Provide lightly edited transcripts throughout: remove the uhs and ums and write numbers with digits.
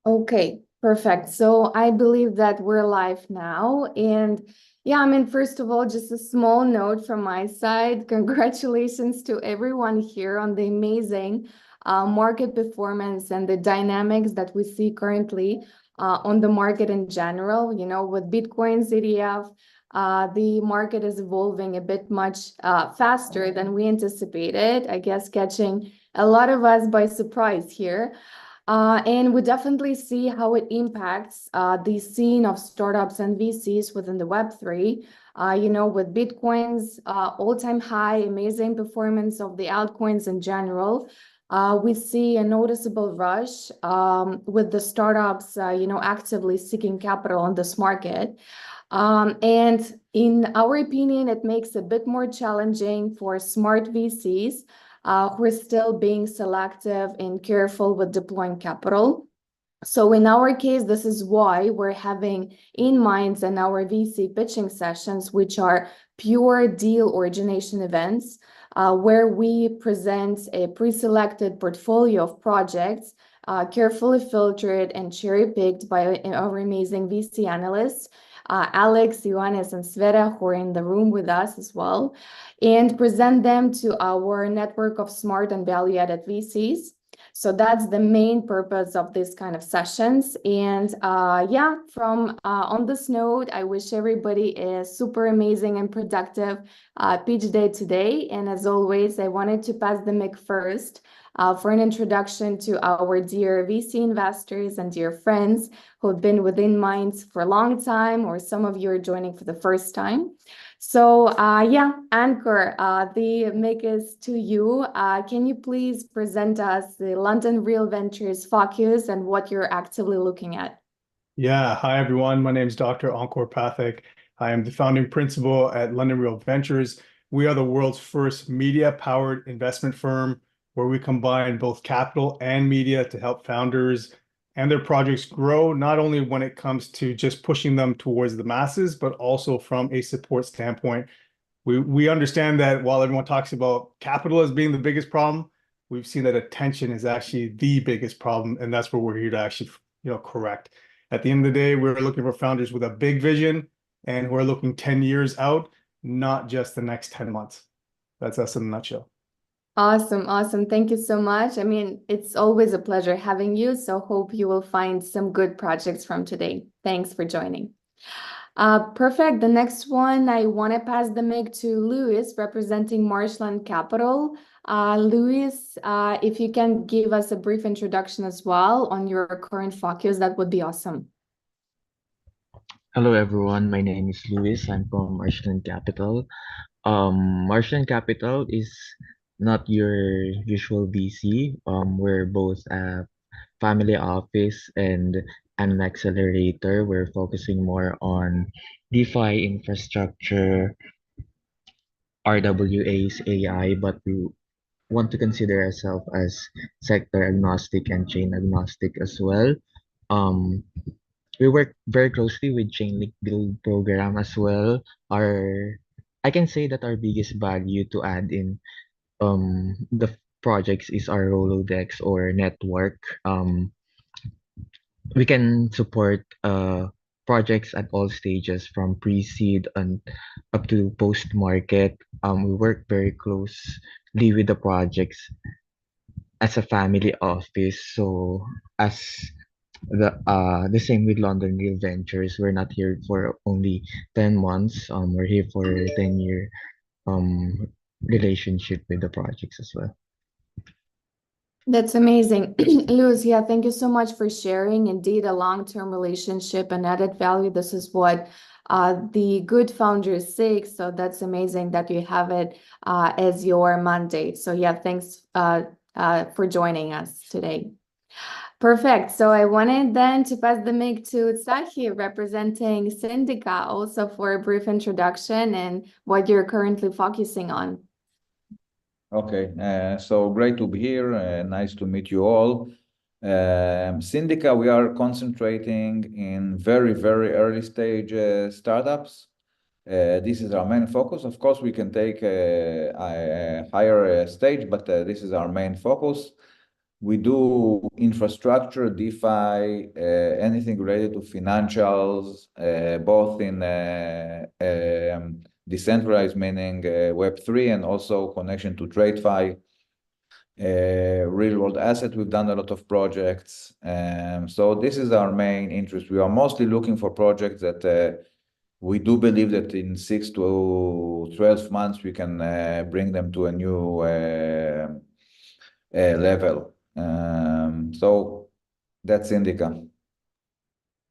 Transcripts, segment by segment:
Okay, perfect. So I believe that we're live now. And yeah, I mean, first of all, just a small note from my side. Congratulations to everyone here on the amazing market performance and the dynamics that we see currently on the market in general. You know, with Bitcoin's ETF, the market is evolving a bit much faster than we anticipated, I guess, catching a lot of us by surprise here. And we definitely see how it impacts the scene of startups and VCs within the Web3. You know, with Bitcoin's all-time high, amazing performance of the altcoins in general, we see a noticeable rush with the startups, you know, actively seeking capital on this market. And in our opinion, it makes it a bit more challenging for smart VCs who are still being selective and careful with deploying capital. So in our case, this is why we're having InnMind and our VC pitching sessions, which are pure deal origination events, where we present a pre-selected portfolio of projects, carefully filtered and cherry-picked by our amazing VC analysts, Alex, Ioannis, and Sveta, who are in the room with us as well, and present them to our network of smart and value-added VCs. So that's the main purpose of this kind of sessions. And yeah, from on this note, I wish everybody a super amazing and productive pitch day today. And as always, I wanted to pass the mic first for an introduction to our dear VC investors and dear friends who have been with InnMind for a long time, or some of you are joining for the first time. So yeah, Anchor, the mic is to you. Can you please present us the London Real Ventures focus and what you're actively looking at? Yeah, hi everyone. My name is Dr. Ankur Pathak. I am the founding principal at London Real Ventures. We are the world's first media-powered investment firm where we combine both capital and media to help founders and their projects grow, not only when it comes to just pushing them towards the masses, but also from a support standpoint. We understand that while everyone talks about capital as being the biggest problem, we've seen that attention is actually the biggest problem, and that's where we're here to actually, correct. At the end of the day, we're looking for founders with a big vision and who are looking 10 years out, not just the next 10 months. That's us in a nutshell. Awesome, awesome. Thank you so much. I mean, it's always a pleasure having you. So hope you will find some good projects from today. Thanks for joining. Perfect. The next one, I want to pass the mic to Louis, representing Marshland Capital. Louis, if you can give us a brief introduction as well on your current focus, that would be awesome. Hello everyone, my name is Luis. I'm from Marshland Capital. Marshland Capital is not your usual VC. We're both a family office and an accelerator. We're focusing more on DeFi infrastructure, RWAs, AI, but we want to consider ourselves as sector agnostic and chain agnostic as well. Um, we work very closely with Chainlink Build program as well. I can say that our biggest value to add in the projects is our Rolodex or network. We can support projects at all stages from pre-seed and up to post-market. We work very closely with the projects as a family office. So as the same with London Real Ventures, we're not here for only 10 months. We're here for 10-year relationship with the projects as well. That's amazing. Luz, yeah, thank you so much for sharing. Indeed, a long-term relationship and added value. This is what the good founders seek. So that's amazing that you have it as your mandate. So yeah, thanks for joining us today. Perfect. So I wanted then to pass the mic to Tsahi, representing Syndika, also for a brief introduction and what you're currently focusing on. Okay, so great to be here. Nice to meet you all. Syndika, we are concentrating in very, very early stage startups. This is our main focus. Of course, we can take a higher stage, but this is our main focus. We do infrastructure, DeFi, anything related to financials, both in decentralized, meaning Web3, and also connection to TradeFi, real world asset. We've done a lot of projects. So this is our main interest. We are mostly looking for projects that we do believe that in 6 to 12 months, we can bring them to a new level. So that's Syndika.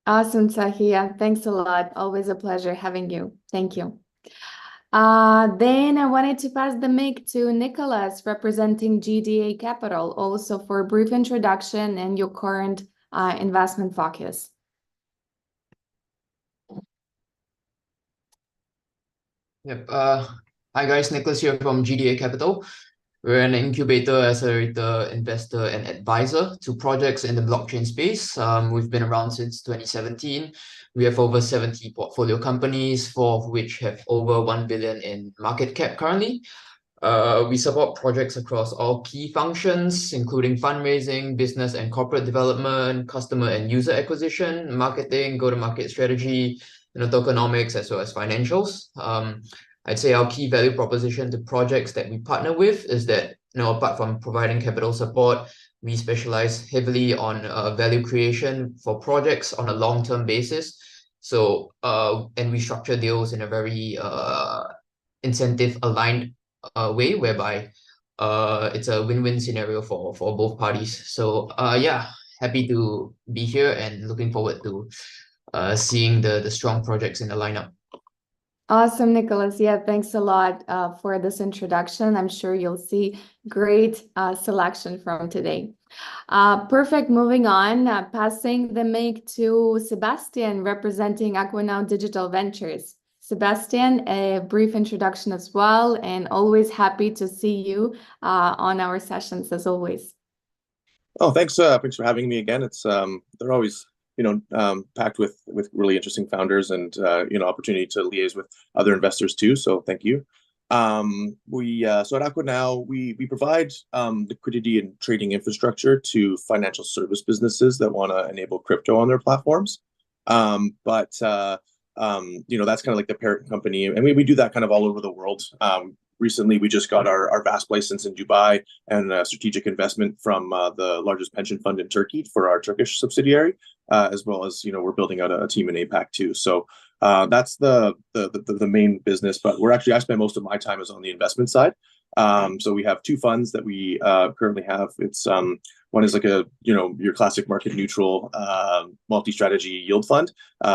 Awesome, Sahia. Thanks a lot. Always a pleasure having you. Thank you. Then I wanted to pass the mic to Nicholas, representing MDA Capital, also for a brief introduction and your current investment focus. Yep. Hi guys, Nicholas here from MDA Capital. We're an incubator, accelerator, investor, and advisor to projects in the blockchain space. We've been around since 2017. We have over 70 portfolio companies, 4 of which have over 1 billion in market cap currently. We support projects across all key functions, including fundraising, business and corporate development, customer and user acquisition, marketing, go-to-market strategy, tokenomics, as well as financials. I'd say our key value proposition to projects that we partner with is that, apart from providing capital support, we specialize heavily on value creation for projects on a long-term basis. So, and we structure deals in a very incentive-aligned way, whereby it's a win-win scenario for both parties. So, yeah, happy to be here and looking forward to seeing the strong projects in the lineup. Awesome, Nicholas. Yeah, thanks a lot for this introduction. I'm sure you'll see great selection from today. Perfect. Moving on, passing the mic to Sebastian, representing AquaNow Digital Ventures. Sebastian, a brief introduction as well, and always happy to see you on our sessions as always. Oh, thanks for having me again. It's they're always packed with really interesting founders and opportunity to liaise with other investors too. So thank you. So at AquaNow we provide liquidity and trading infrastructure to financial service businesses that want to enable crypto on their platforms. That's kind of like the parent company, and we do that kind of all over the world. Recently, we just got our VASP license in Dubai and a strategic investment from the largest pension fund in Turkey for our Turkish subsidiary, as well as we're building out a team in APAC too. So that's the main business. But I spend most of my time is on the investment side. So we have 2 funds that we currently have. It's one is like your classic market neutral multi-strategy yield fund.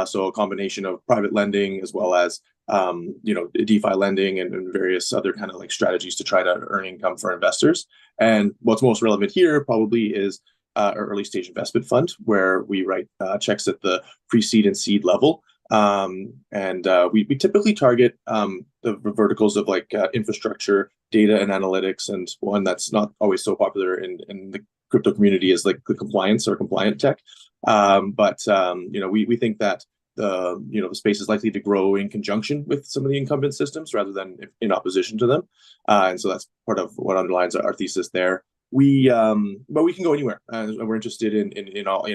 So a combination of private lending as well as DeFi lending and various other kind of like strategies to try to earn income for investors. And what's most relevant here probably is our early stage investment fund, where we write checks at the pre-seed and seed level. We typically target the verticals of like infrastructure, data and analytics, and one that's not always so popular in the crypto community is like the compliance or compliant tech. We think that the space is likely to grow in conjunction with some of the incumbent systems rather than in opposition to them, and so that's part of what underlines our thesis there. But we can go anywhere, and we're interested in all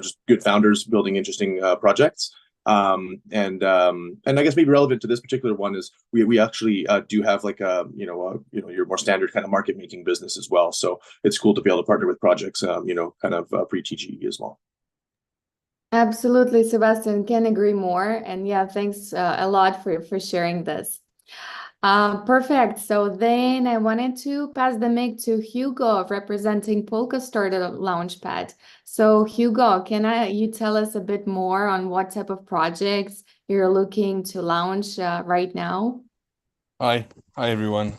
just good founders building interesting projects. And I guess maybe relevant to this particular one is we actually do have like your more standard kind of market making business as well. So it's cool to be able to partner with projects kind of pre-TGE as well. Absolutely, Sebastian, can agree more. And yeah, thanks a lot for sharing this. Perfect. So then I wanted to pass the mic to Hugo, representing Polkastarter Launchpad. So Hugo, can you tell us a bit more on what type of projects you're looking to launch right now? Hi everyone.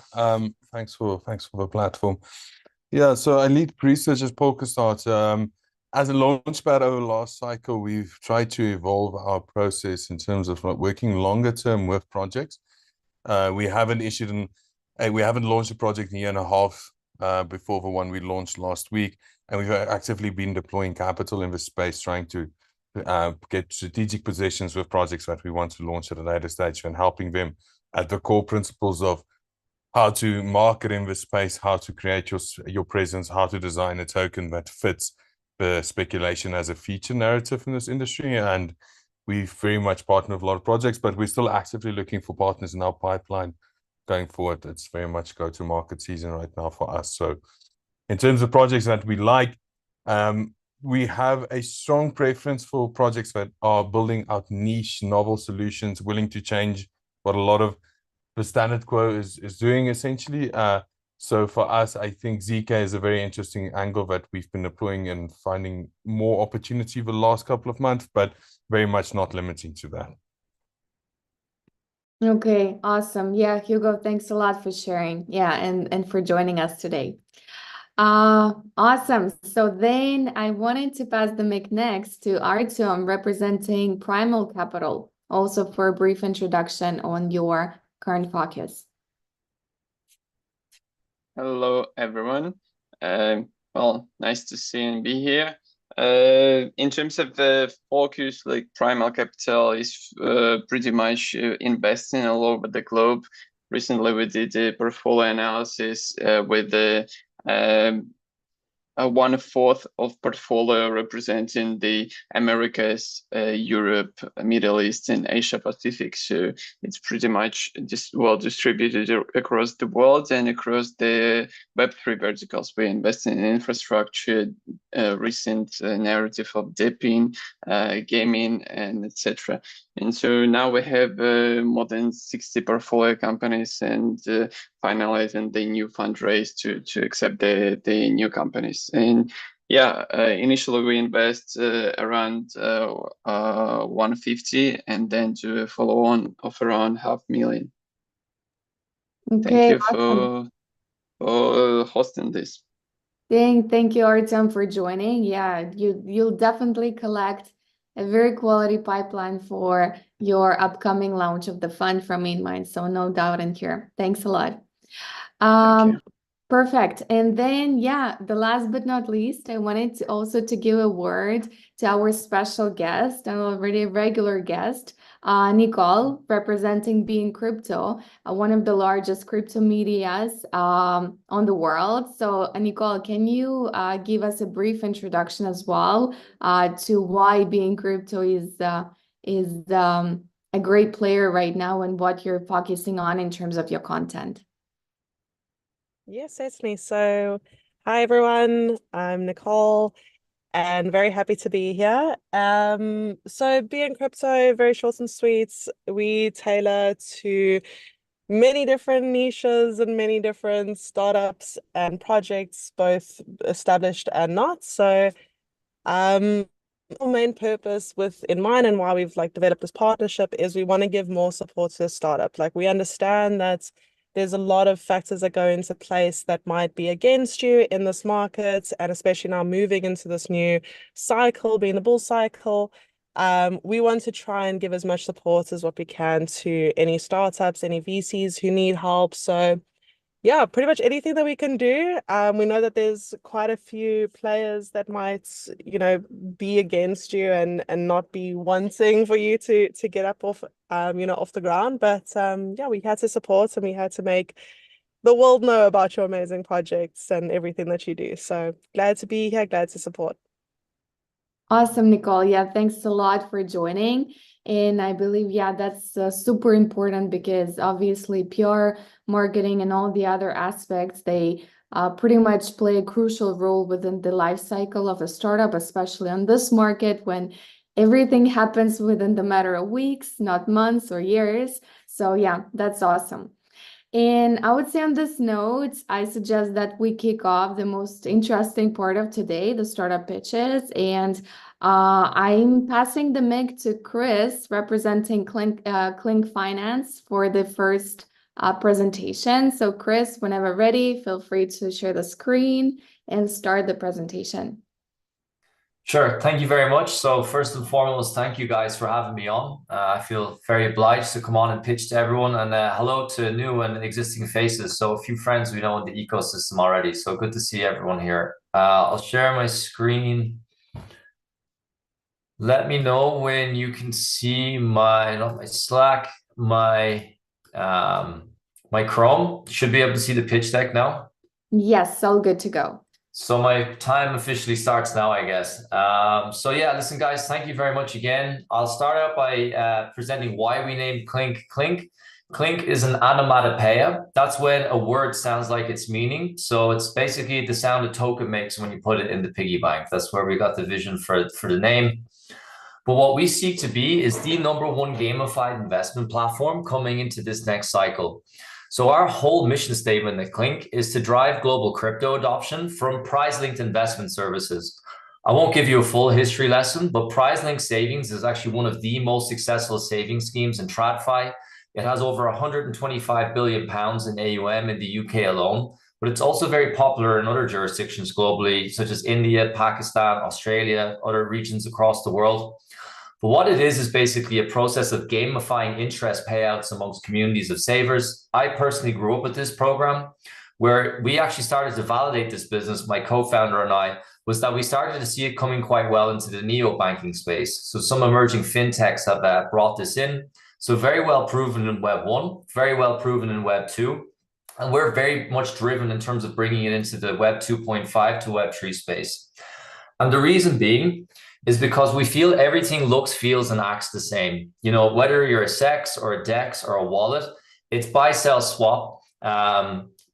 Thanks for the platform. Yeah, so I lead research at Polkastarter. As a launchpad over the last cycle, we've tried to evolve our process in terms of working longer term with projects. We haven't launched a project in a year and a half before the one we launched last week, and we've actively been deploying capital in this space, trying to get strategic positions with projects that we want to launch at a later stage and helping them at the core principles of how to market in this space, how to create your presence, how to design a token that fits the speculation as a feature narrative in this industry. And we very much partner with a lot of projects, but we're still actively looking for partners in our pipeline going forward. It's very much go-to-market season right now for us. So in terms of projects that we like, we have a strong preference for projects that are building out niche, novel solutions, willing to change what a lot of the standard quo is doing, essentially. So for us, I think ZK is a very interesting angle that we've been deploying and finding more opportunity for the last couple of months, but very much not limiting to that. Okay, awesome. Yeah, Hugo, thanks a lot for sharing. Yeah, and for joining us today. Awesome. So then I wanted to pass the mic next to Artyom, representing Primal Capital, also for a brief introduction on your current focus. Hello, everyone. Well, nice to see and be here. In terms of the focus, like Primal Capital is pretty much investing all over the globe. Recently, we did a portfolio analysis with the 1/4 of portfolio representing the Americas, Europe, Middle East, and Asia Pacific. So it's pretty much just well distributed across the world and across the Web3 verticals. We invest in infrastructure, recent narrative of dipping, gaming, and etc. And so now we have more than 60 portfolio companies and finalizing the new fundraise to accept the new companies. And yeah, initially we invest around 150 and then to a follow-on of around 500,000. Okay, Thank you awesome. for hosting this. Thank you, Artyom, for joining. Yeah, you'll definitely collect a very quality pipeline for your upcoming launch of the fund from InnMind. So no doubt in here. Thanks a lot. Thank you. Perfect. And then, yeah, the last but not least, I wanted to also to give a word to our special guest, an already regular guest, Nicole, representing BeInCrypto, one of the largest crypto medias on the world. So, Nicole, can you give us a brief introduction as well to why BeInCrypto is a great player right now and what you're focusing on in terms of your content? Yes, certainly. So, hi everyone, I'm Nicole and very happy to be here. So BeInCrypto, very short and sweet. We tailor to many different niches and many different startups and projects, both established and not. So, our main purpose with InnMind and why we've developed this partnership is we want to give more support to a startup. We understand that there's a lot of factors that go into place that might be against you in this market, and especially now moving into this new cycle, being the bull cycle. We want to try and give as much support as what we can to any startups, any VCs who need help. So yeah, pretty much anything that we can do. We know that there's quite a few players that might, be against you and not be wanting for you to get up off, off the ground. But yeah, we had to support and we had to make the world know about your amazing projects and everything that you do. So glad to be here, glad to support. Awesome, Nicole. Yeah, thanks a lot for joining. And I believe, yeah, that's super important because obviously PR marketing and all the other aspects, they pretty much play a crucial role within the life cycle of a startup, especially on this market when everything happens within the matter of weeks, not months or years. So yeah, that's awesome. And I would say on this note, I suggest that we kick off the most interesting part of today, the startup pitches. And I'm passing the mic to Chris, representing Klink Finance for the first presentation. So Chris, whenever ready, feel free to share the screen and start the presentation. Sure. Thank you very much. So first and foremost, thank you guys for having me on. I feel very obliged to come on and pitch to everyone. And hello to new and existing faces. So a few friends we know in the ecosystem already. So good to see everyone here. I'll share my screen. Let me know when you can see my, not my Slack, my my Chrome. Should be able to see the pitch deck now. Yes, all good to go. So my time officially starts now, I guess. So yeah, listen, guys, thank you very much again. I'll start out by presenting why we named Klink Klink. Klink is an onomatopoeia. That's when a word sounds like its meaning. So it's basically the sound a token makes when you put it in the piggy bank. That's where we got the vision for the name. But what we seek to be is the #1 gamified investment platform coming into this next cycle. So our whole mission statement at Klink is to drive global crypto adoption from prize-linked investment services. I won't give you a full history lesson, but prize-linked savings is actually one of the most successful savings schemes in TradFi. It has over 125 billion pounds in AUM in the UK alone, but it's also very popular in other jurisdictions globally, such as India, Pakistan, Australia, other regions across the world. But what it is basically a process of gamifying interest payouts amongst communities of savers. I personally grew up with this program, where we actually started to validate this business, my co-founder and I, was that we started to see it coming quite well into the neo-banking space. So some emerging fintechs have brought this in. So very well proven in Web 1, very well proven in Web 2. And we're very much driven in terms of bringing it into the Web 2.5 to Web 3 space. And the reason being is because we feel everything looks, feels, and acts the same. You know, whether you're a SEX or a DEX or a wallet, it's buy, sell, swap,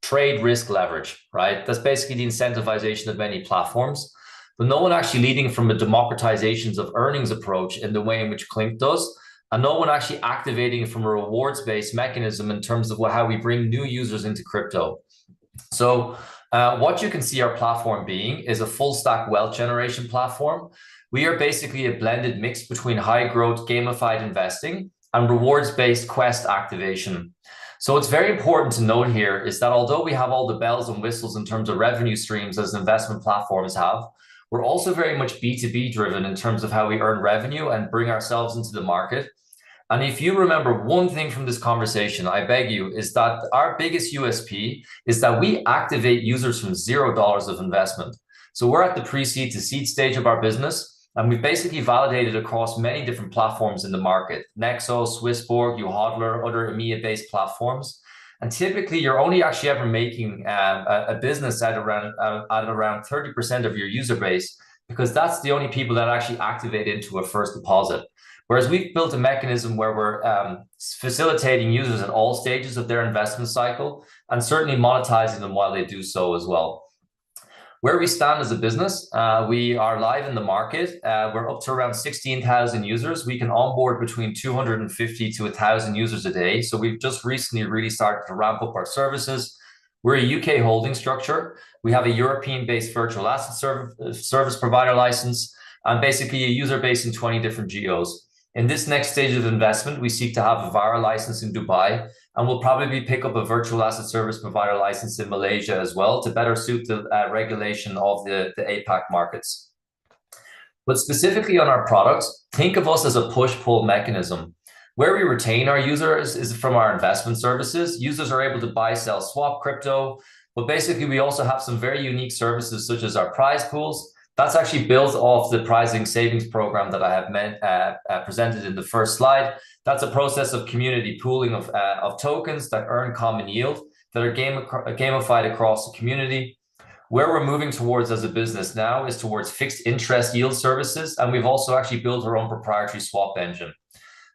trade, risk, leverage, right? That's basically the incentivization of many platforms, but no one actually leading from a democratizations of earnings approach in the way in which Klink does, and no one actually activating from a rewards-based mechanism in terms of how we bring new users into crypto. So what you can see our platform being is a full stack wealth generation platform. We are basically a blended mix between high growth gamified investing and rewards-based quest activation. So what's very important to note here is that although we have all the bells and whistles in terms of revenue streams as investment platforms have, we're also very much B2B driven in terms of how we earn revenue and bring ourselves into the market. And if you remember one thing from this conversation, I beg you, is that our biggest USP is that we activate users from $0 of investment. So we're at the pre-seed to seed stage of our business, and we've basically validated across many different platforms in the market: Nexo, Swissborg, uHodler, other EMEA-based platforms. And typically, you're only actually ever making a business at around 30% of your user base, because that's the only people that actually activate into a first deposit. Whereas we've built a mechanism where we're facilitating users at all stages of their investment cycle and certainly monetizing them while they do so as well. Where we stand as a business, we are live in the market. We're up to around 16,000 users. We can onboard between 250 to 1,000 users a day. So we've just recently really started to ramp up our services. We're a UK holding structure. We have a European-based virtual asset service provider license, and basically a user base in 20 different geos. In this next stage of investment, we seek to have a VARA license in Dubai, and we'll probably pick up a virtual asset service provider license in Malaysia as well to better suit the regulation of the APAC markets. But specifically on our products, think of us as a push-pull mechanism. Where we retain our users is from our investment services. Users are able to buy, sell, swap crypto, but basically we also have some very unique services such as our prize pools. That's actually built off the pricing savings program that I have presented in the first slide. That's a process of community pooling of tokens that earn common yield that are gamified across the community. Where we're moving towards as a business now is towards fixed interest yield services, and we've also actually built our own proprietary swap engine.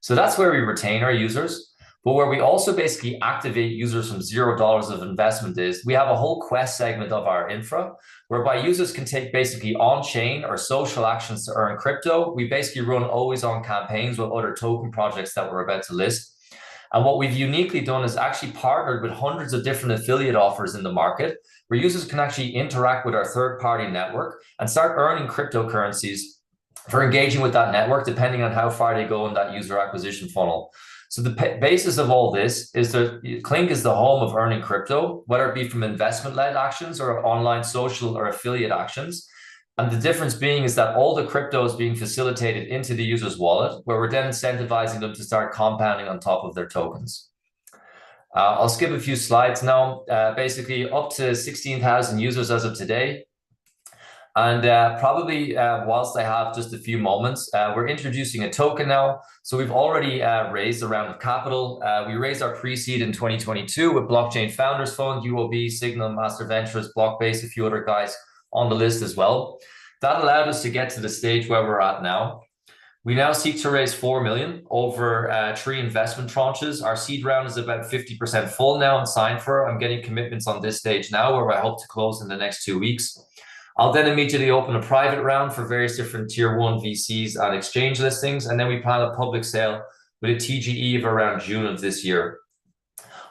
So that's where we retain our users. But where we also basically activate users from $0 of investment is we have a whole quest segment of our infra, whereby users can take basically on-chain or social actions to earn crypto. We basically run always-on campaigns with other token projects that we're about to list. And what we've uniquely done is actually partnered with hundreds of different affiliate offers in the market, where users can actually interact with our third-party network and start earning cryptocurrencies for engaging with that network, depending on how far they go in that user acquisition funnel. So the basis of all this is that Klink is the home of earning crypto, whether it be from investment-led actions or online social or affiliate actions. And the difference being is that all the crypto is being facilitated into the user's wallet, where we're then incentivizing them to start compounding on top of their tokens. I'll skip a few slides now. Basically up to 16,000 users as of today. And probably whilst I have just a few moments, we're introducing a token now. So we've already raised a round of capital. We raised our pre-seed in 2022 with Blockchain Founders Fund, UOB, Signal, Master Ventures, Blockbase, a few other guys on the list as well. That allowed us to get to the stage where we're at now. We now seek to raise 4 million over 3 investment tranches. Our seed round is about 50% full now and signed for. I'm getting commitments on this stage now where I hope to close in the next 2 weeks. I'll then immediately open a private round for various different tier 1 VCs and exchange listings. And then we plan a public sale with a TGE of around June of this year.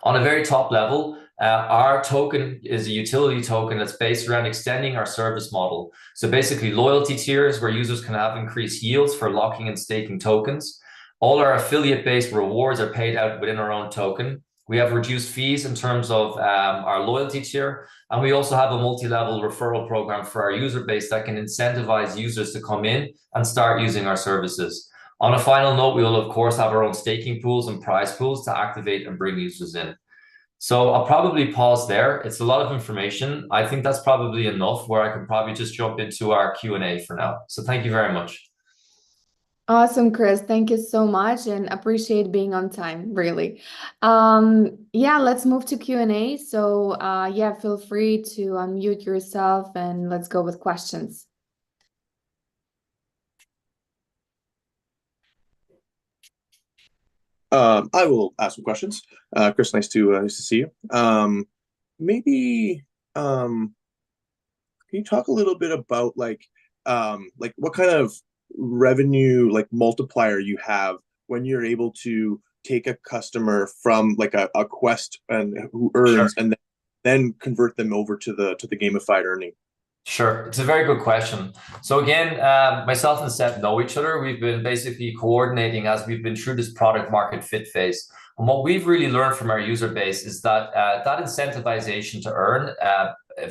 On a very top level, our token is a utility token that's based around extending our service model. So basically loyalty tiers where users can have increased yields for locking and staking tokens. All our affiliate-based rewards are paid out within our own token. We have reduced fees in terms of our loyalty tier. And we also have a multi-level referral program for our user base that can incentivize users to come in and start using our services. On a final note, we will of course have our own staking pools and prize pools to activate and bring users in. So I'll probably pause there. It's a lot of information. I think that's probably enough where I can probably just jump into our Q&A for now. So thank you very much. Awesome, Chris. Thank you so much and appreciate being on time, really. Yeah, let's move to Q&A. So yeah, feel free to unmute yourself and let's go with questions. I will ask some questions. Chris, nice to see you. Maybe can you talk a little bit about like what kind of revenue like multiplier you have when you're able to take a customer from like a quest and who earns and then convert them over to the gamified earning? Sure, it's a very good question. So again, myself and Seth know each other. We've been basically coordinating as we've been through this product market fit phase. And what we've really learned from our user base is that that incentivization to earn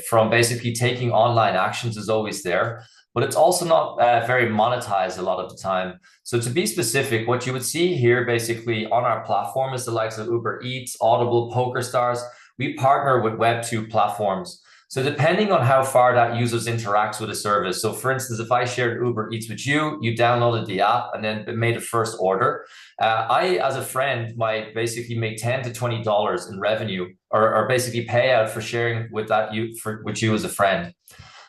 from basically taking online actions is always there, but it's also not very monetized a lot of the time. So to be specific, what you would see here basically on our platform is the likes of Uber Eats, Audible, Polkastarter. We partner with Web2 platforms. So depending on how far that user interacts with a service, so for instance, if I shared Uber Eats with you, you downloaded the app and then made a first order, I, as a friend, might basically make $10 to $20 in revenue or basically payout for sharing with with you as a friend.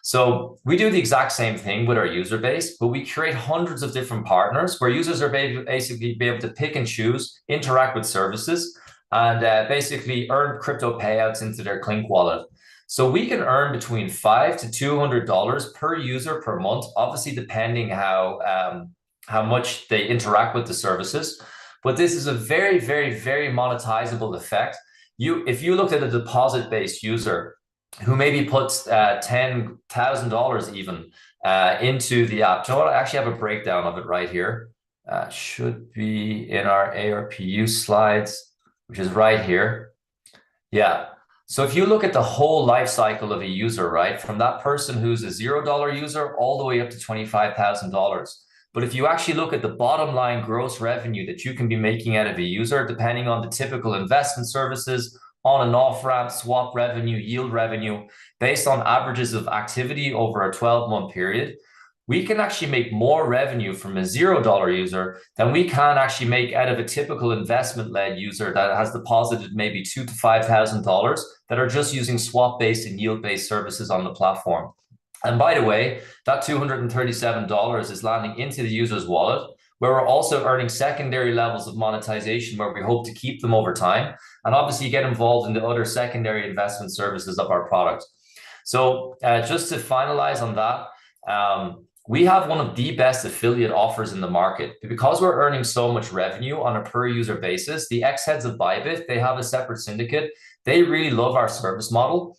So we do the exact same thing with our user base, but we create hundreds of different partners where users are basically be able to pick and choose, interact with services, and basically earn crypto payouts into their Klink wallet. So we can earn between $5 to $200 per user per month, obviously depending how much they interact with the services. But this is a very, very, very monetizable effect. If you looked at a deposit-based user who maybe puts $10,000 even into the app, you know what? I actually have a breakdown of it right here. Should be in our ARPU slides, which is right here. Yeah. So if you look at the whole life cycle of a user, right, from that person who's a $0 user all the way up to $25,000. But if you actually look at the bottom line gross revenue that you can be making out of a user, depending on the typical investment services, on and off ramp, swap revenue, yield revenue, based on averages of activity over a 12-month period, we can actually make more revenue from a $0 user than we can actually make out of a typical investment-led user that has deposited maybe $2,000 to $5,000 that are just using swap-based and yield-based services on the platform. And by the way, that $237 is landing into the user's wallet, where we're also earning secondary levels of monetization where we hope to keep them over time, and obviously get involved in the other secondary investment services of our product. So just to finalize on that, we have one of the best affiliate offers in the market. Because we're earning so much revenue on a per user basis, the ex-heads of Bybit, they have a separate syndicate. They really love our service model,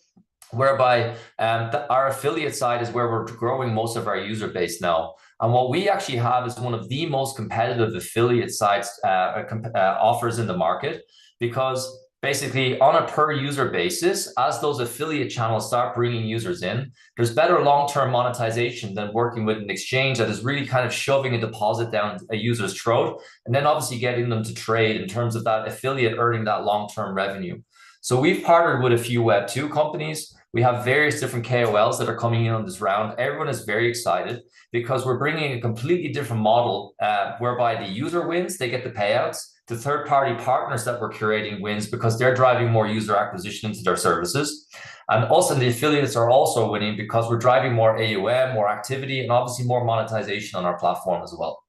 whereby our affiliate side is where we're growing most of our user base now. And what we actually have is one of the most competitive affiliate sites offers in the market, because basically on a per user basis, as those affiliate channels start bringing users in, there's better long-term monetization than working with an exchange that is really kind of shoving a deposit down a user's throat and then obviously getting them to trade in terms of that affiliate earning that long-term revenue. So we've partnered with a few Web2 companies. We have various different KOLs that are coming in on this round. Everyone is very excited because we're bringing a completely different model whereby the user wins, they get the payouts. The third-party partners that we're curating wins because they're driving more user acquisition into their services. And also the affiliates are also winning because we're driving more AUM, more activity, and obviously more monetization on our platform as well.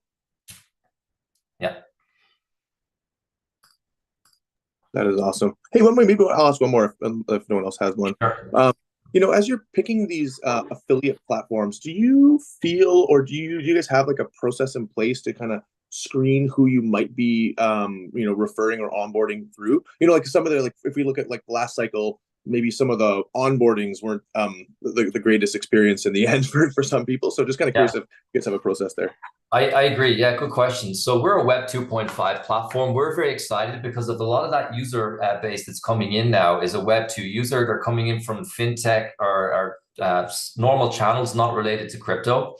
Yeah. That is awesome. Hey, maybe I'll ask one more if no one else has one. Sure. You know, as you're picking these affiliate platforms, do you feel, or do you guys have like a process in place to kind of screen who you might be, you know, referring or onboarding through? You know, like some of the, like if we look at like last cycle, maybe some of the onboardings weren't the greatest experience in the end for some people. So just kind of curious if you guys have a process there. I agree. Yeah, good question. So we're a Web 2.5 platform. We're very excited because of a lot of that user base that's coming in now is a Web 2 user. They're coming in from fintech or normal channels not related to crypto.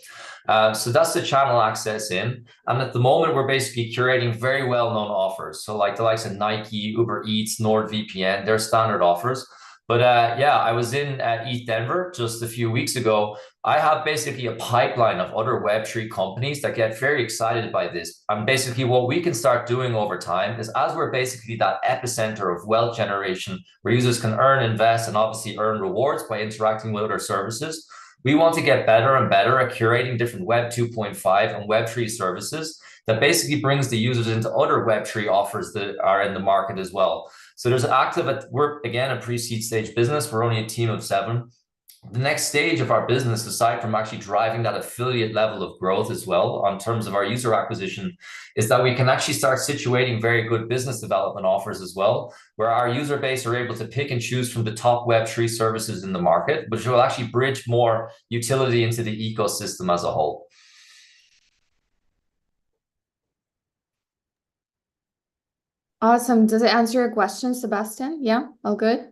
So that's the channel access in. And at the moment, we're basically curating very well-known offers. So like the likes of Nike, Uber Eats, NordVPN, they're standard offers. But yeah, I was in ETH Denver just a few weeks ago. I have basically a pipeline of other Web3 companies that get very excited by this. And basically what we can start doing over time is, as we're basically that epicenter of wealth generation where users can earn, invest, and obviously earn rewards by interacting with other services, we want to get better and better at curating different Web 2.5 and Web3 services that basically brings the users into other Web3 offers that are in the market as well. So there's we're again a pre-seed stage business. We're only a team of 7. The next stage of our business, aside from actually driving that affiliate level of growth as well, on terms of our user acquisition, is that we can actually start situating very good business development offers as well, where our user base are able to pick and choose from the top Web3 services in the market, which will actually bridge more utility into the ecosystem as a whole. Awesome. Does it answer your question, Sebastian? Yeah, all good?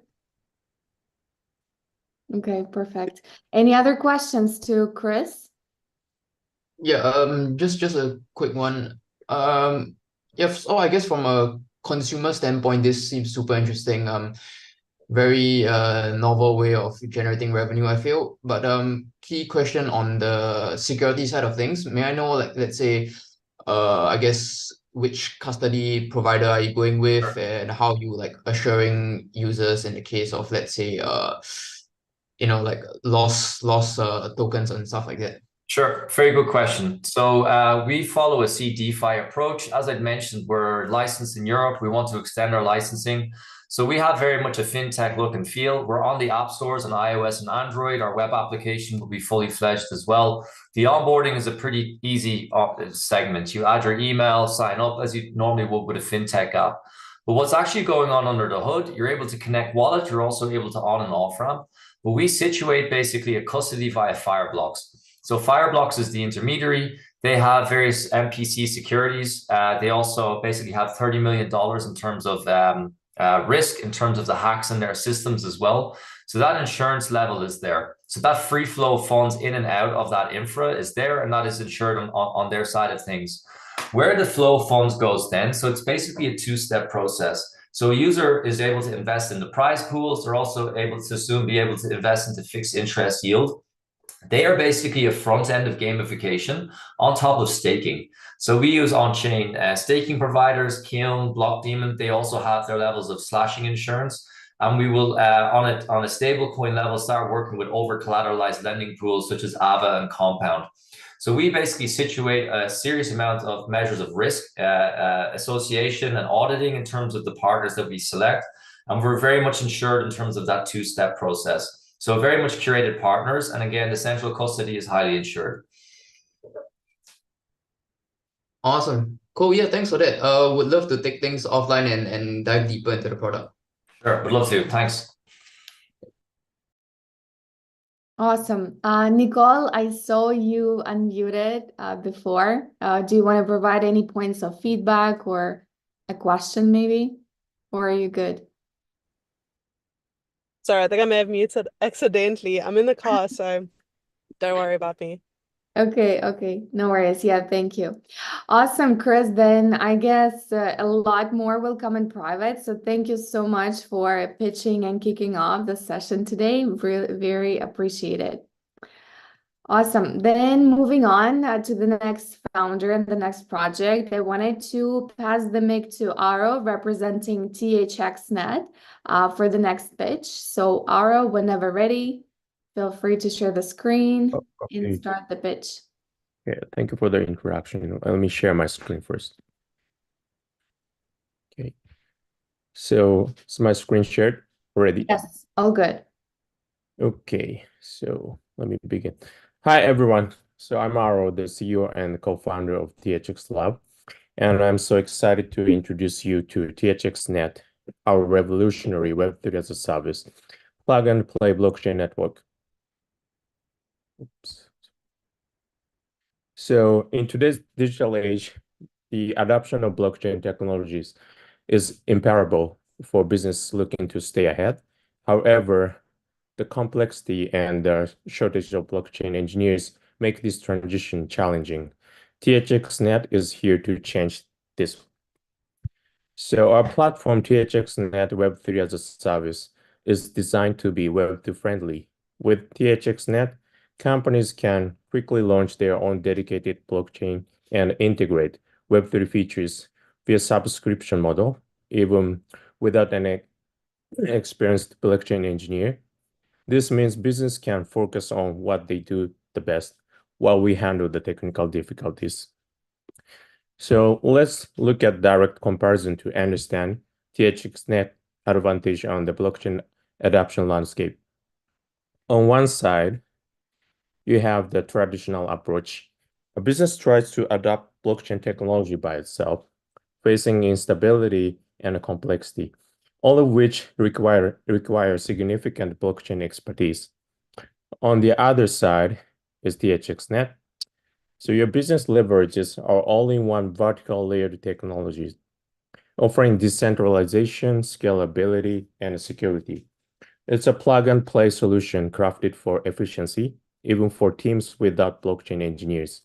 Okay, perfect. Any other questions to Chris? Yeah, just a quick one. Yeah, so I guess from a consumer standpoint, this seems super interesting. Very novel way of generating revenue, I feel. But key question on the security side of things. May I know, like, let's say, I guess, which custody provider are you going with, and how you like assuring users in the case of, let's say, you know, like lost tokens and stuff like that? Sure, very good question. So we follow a CDeFi approach. As I'd mentioned, we're licensed in Europe. We want to extend our licensing. So we have very much a fintech look and feel. We're on the app stores on iOS and Android. Our web application will be fully fledged as well. The onboarding is a pretty easy segment. You add your email, sign up as you normally would with a fintech app. But what's actually going on under the hood, you're able to connect wallet. You're also able to on and off ramp. But we situate basically a custody via Fireblocks. So Fireblocks is the intermediary. They have various MPC securities. They also basically have $30 million in terms of risk, in terms of the hacks in their systems as well. So that insurance level is there. So that free flow of funds in and out of that infra is there, and that is insured on their side of things. Where the flow of funds goes then, so it's basically a 2-step process. So a user is able to invest in the prize pools. They're also able to soon be able to invest into fixed interest yield. They are basically a front end of gamification on top of staking. So we use on-chain staking providers, Kiln, Blockdaemon. They also have their levels of slashing insurance. And we will, on a stablecoin level, start working with over-collateralized lending pools such as Ava and Compound. So we basically situate a serious amount of measures of risk, association and auditing in terms of the partners that we select. And we're very much insured in terms of that 2-step process. So very much curated partners. And again, the central custody is highly insured. Awesome. Cool. Yeah, thanks for that. Would love to take things offline and dive deeper into the product. Sure, would love to. Thanks. Awesome. Nicole, I saw you unmuted before. Do you want to provide any points of feedback or a question maybe? Or are you good? Sorry, I think I may have muted accidentally. I'm in the car, so don't worry about me. Okay, no worries. Yeah, thank you. Awesome, Chris. Then I guess a lot more will come in private. So thank you so much for pitching and kicking off the session today. Really, very appreciated. Awesome. Then moving on to the next founder and the next project, I wanted to pass the mic to Aro representing THXNET for the next pitch. So Aro, whenever ready, feel free to share the screen and Okay. start the pitch. Yeah, thank you for the introduction. Let me share my screen first. Okay. So is my screen shared already? Yes, all good. Okay, so let me begin. Hi, everyone. So I'm Aro, the CEO and co-founder of THX Lab, and I'm so excited to introduce you to THXNet, our revolutionary Web3 as a service plug-and-play blockchain network. Oops. So in today's digital age, the adoption of blockchain technologies is imparable for business looking to stay ahead. However, the complexity and the shortage of blockchain engineers make this transition challenging. THXNet is here to change this. So our platform, THXNet Web3 as a service, is designed to be Web2 friendly. With THXNet, companies can quickly launch their own dedicated blockchain and integrate Web3 features via subscription model, even without an experienced blockchain engineer. This means business can focus on what they do the best while we handle the technical difficulties. So let's look at direct comparison to understand THXNet advantage on the blockchain adoption landscape. On one side, you have the traditional approach. A business tries to adopt blockchain technology by itself, facing instability and complexity, all of which require significant blockchain expertise. On the other side is THXNet. So your business leverages our all-in-one vertical layered technologies, offering decentralization, scalability, and security. It's a plug-and-play solution crafted for efficiency, even for teams without blockchain engineers.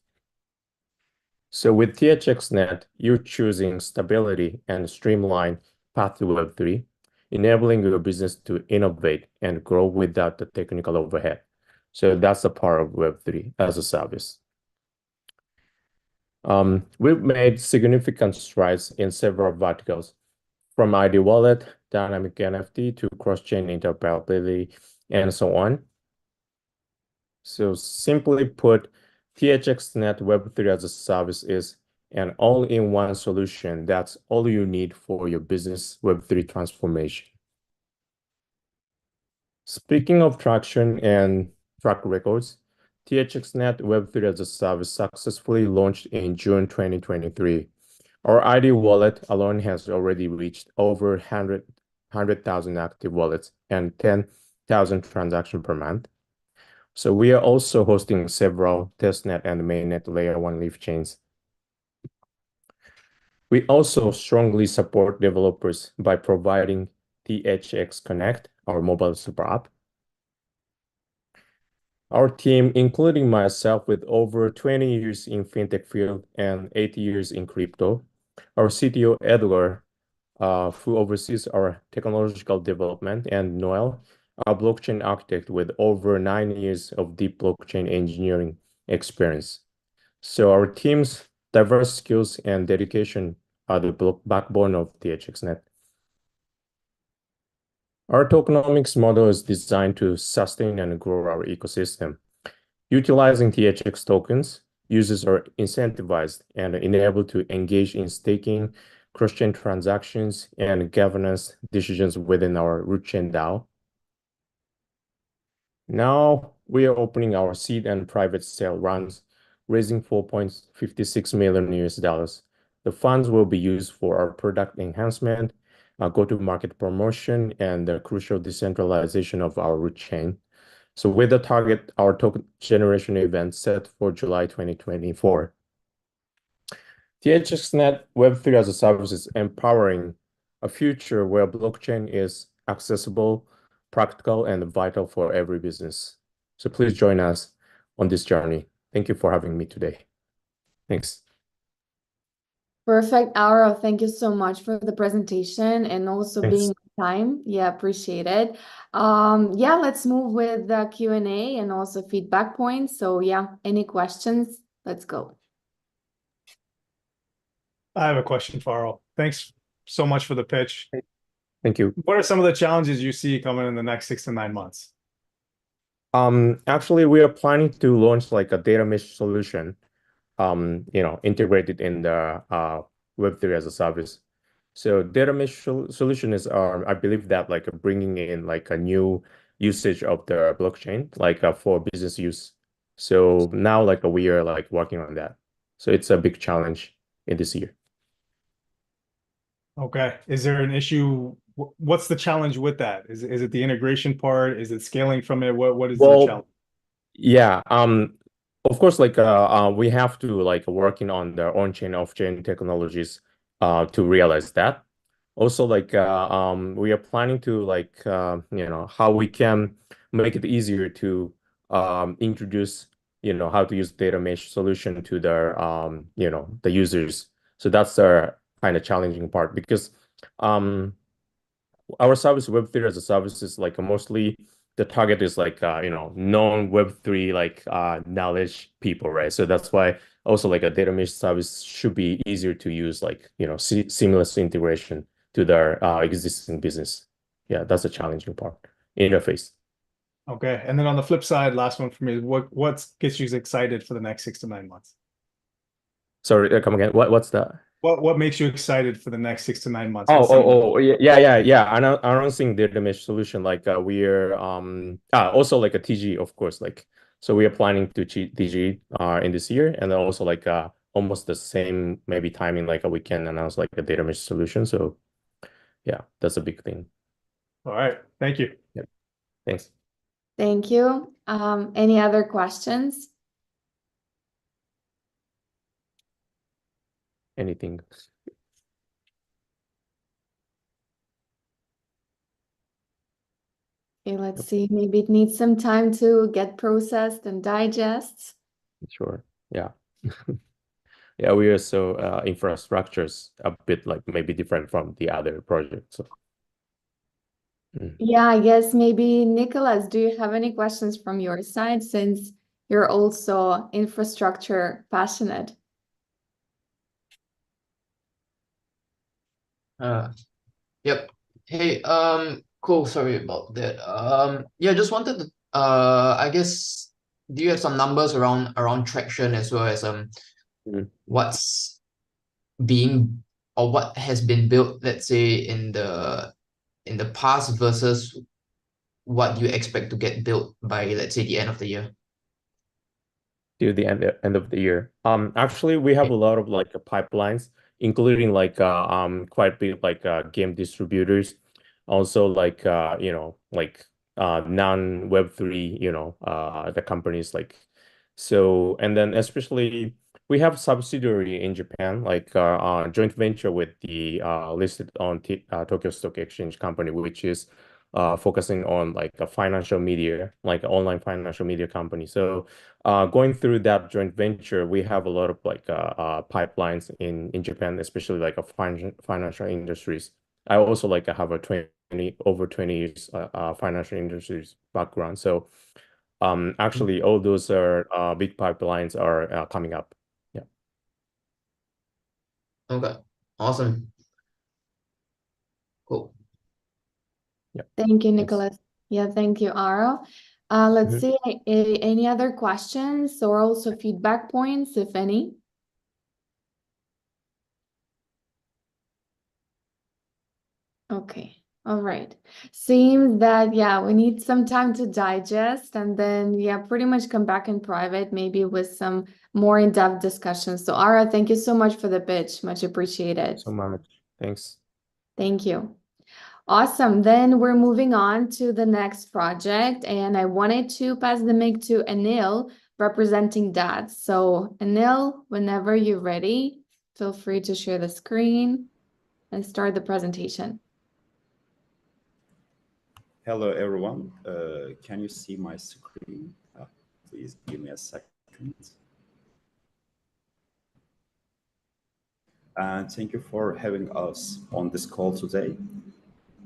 So with THXNet, you're choosing stability and streamlined path to Web3, enabling your business to innovate and grow without the technical overhead. So that's the power of Web3 as a service. We've made significant strides in several verticals, from ID wallet, dynamic NFT to cross-chain interoperability, and so on. So simply put, THXNet Web3 as a service is an all-in-one solution. That's all you need for your business Web3 transformation. Speaking of traction and track records, THXNet Web3 as a service successfully launched in June 2023. Our ID wallet alone has already reached over 100,000 active wallets and 10,000 transactions per month. So we are also hosting several testnet and mainnet layer 1 leaf chains. We also strongly support developers by providing THX Connect, our mobile super app. Our team, including myself with over 20 years in fintech field and 8 years in crypto, our CTO Edgar, who oversees our technological development, and Noel, a blockchain architect with over 9 years of deep blockchain engineering experience. So our team's diverse skills and dedication are the backbone of THXNet. Our tokenomics model is designed to sustain and grow our ecosystem. Utilizing THX tokens, users are incentivized and enabled to engage in staking, cross-chain transactions, and governance decisions within our root chain DAO. Now we are opening our seed and private sale rounds, raising $4.56 million US. The funds will be used for our product enhancement, go-to-market promotion, and the crucial decentralization of our root chain. So with the target, our token generation event set for July 2024. THXNet Web3 as a service is empowering a future where blockchain is accessible, practical, and vital for every business. So please join us on this journey. thank you for having me today. Thanks. Perfect, Auro. Thank you so much for the presentation and also Thanks. being on time. Yeah, appreciate it. Yeah, let's move with the Q&A and also feedback points. So yeah, any questions? Let's go. I have a question for Auro. Thanks so much for the pitch. Thank you. What are some of the challenges you see coming in the next 6 to 9 months? Actually, we are planning to launch like a data mesh solution, integrated in the Web3 as a service. So data mesh solution is, I believe that like bringing in like a new usage of the blockchain, like for business use. So now like we are like working on that. So it's a big challenge in this year. Okay. Is there an issue? What's the challenge with that? Is it the integration part? Is it scaling from it? What is the challenge? Yeah. Of course, like we have to like working on the on-chain, off-chain technologies to realize that. Also, like we are planning to like how we can make it easier to introduce how to use data mesh solution to their the users. So that's the kind of challenging part because our service Web3 as a service is like mostly the target is like known Web3 like knowledge people, right? So that's why also like a data mesh service should be easier to use, like seamless integration to their existing business. Yeah, that's a challenging part. Interface. Okay. And then on the flip side, last one for me, what gets you excited for the next 6 to 9 months? Sorry, come again. What's that? What makes you excited for the next 6 to 9 months? Yeah. Announcing data mesh solution, like we're also like a TG, of course, like so we are planning to TG in this year, and then also like almost the same maybe timing, like we can announce like a data mesh solution. So yeah, that's a big thing. All right. Thank you. Yeah. Thanks. Thank you. Any other questions? Anything? Okay, let's see. Maybe it needs some time to get processed and digest. Sure. Yeah. Yeah, we are so infrastructures a bit like maybe different from the other projects. So. Yeah, I guess maybe Nicholas, do you have any questions from your side since you're also infrastructure passionate? Yep. Hey, cool. Sorry about that. Yeah, just wanted to, I guess, do you have some numbers around traction as well as what's being or what has been built, let's say in the past versus what you expect to get built by, let's say, the end of the year? To the end of the year. Actually, we have a lot of like pipelines, including like quite big like game distributors, also like like non Web3 the companies like so, and then especially we have subsidiary in Japan, like joint venture with the listed on Tokyo Stock Exchange company, which is focusing on like a financial media, like online financial media company. So going through that joint venture, we have a lot of like pipelines in Japan, especially like a financial industries. I also like have a over 20 years financial industries background. So actually all those are big pipelines are coming up. Yeah. Okay. Awesome. Cool. Yeah. Thank you, Nicholas. Yeah, thank you, Aro. Let's see, any other questions or also feedback points, if any? Okay, all right. Seems that, yeah, we need some time to digest and then, yeah, pretty much come back in private, maybe with some more in-depth discussions. So, Ara, thank you so much for the pitch. Much appreciated. So much. Thanks. Thank you. Awesome. Then we're moving on to the next project, and I wanted to pass the mic to Anil representing that. So Anil, whenever you're ready, feel free to share the screen and start the presentation. Hello, everyone. Can you see my screen? Please give me a second. second. And thank you for having us on this call today.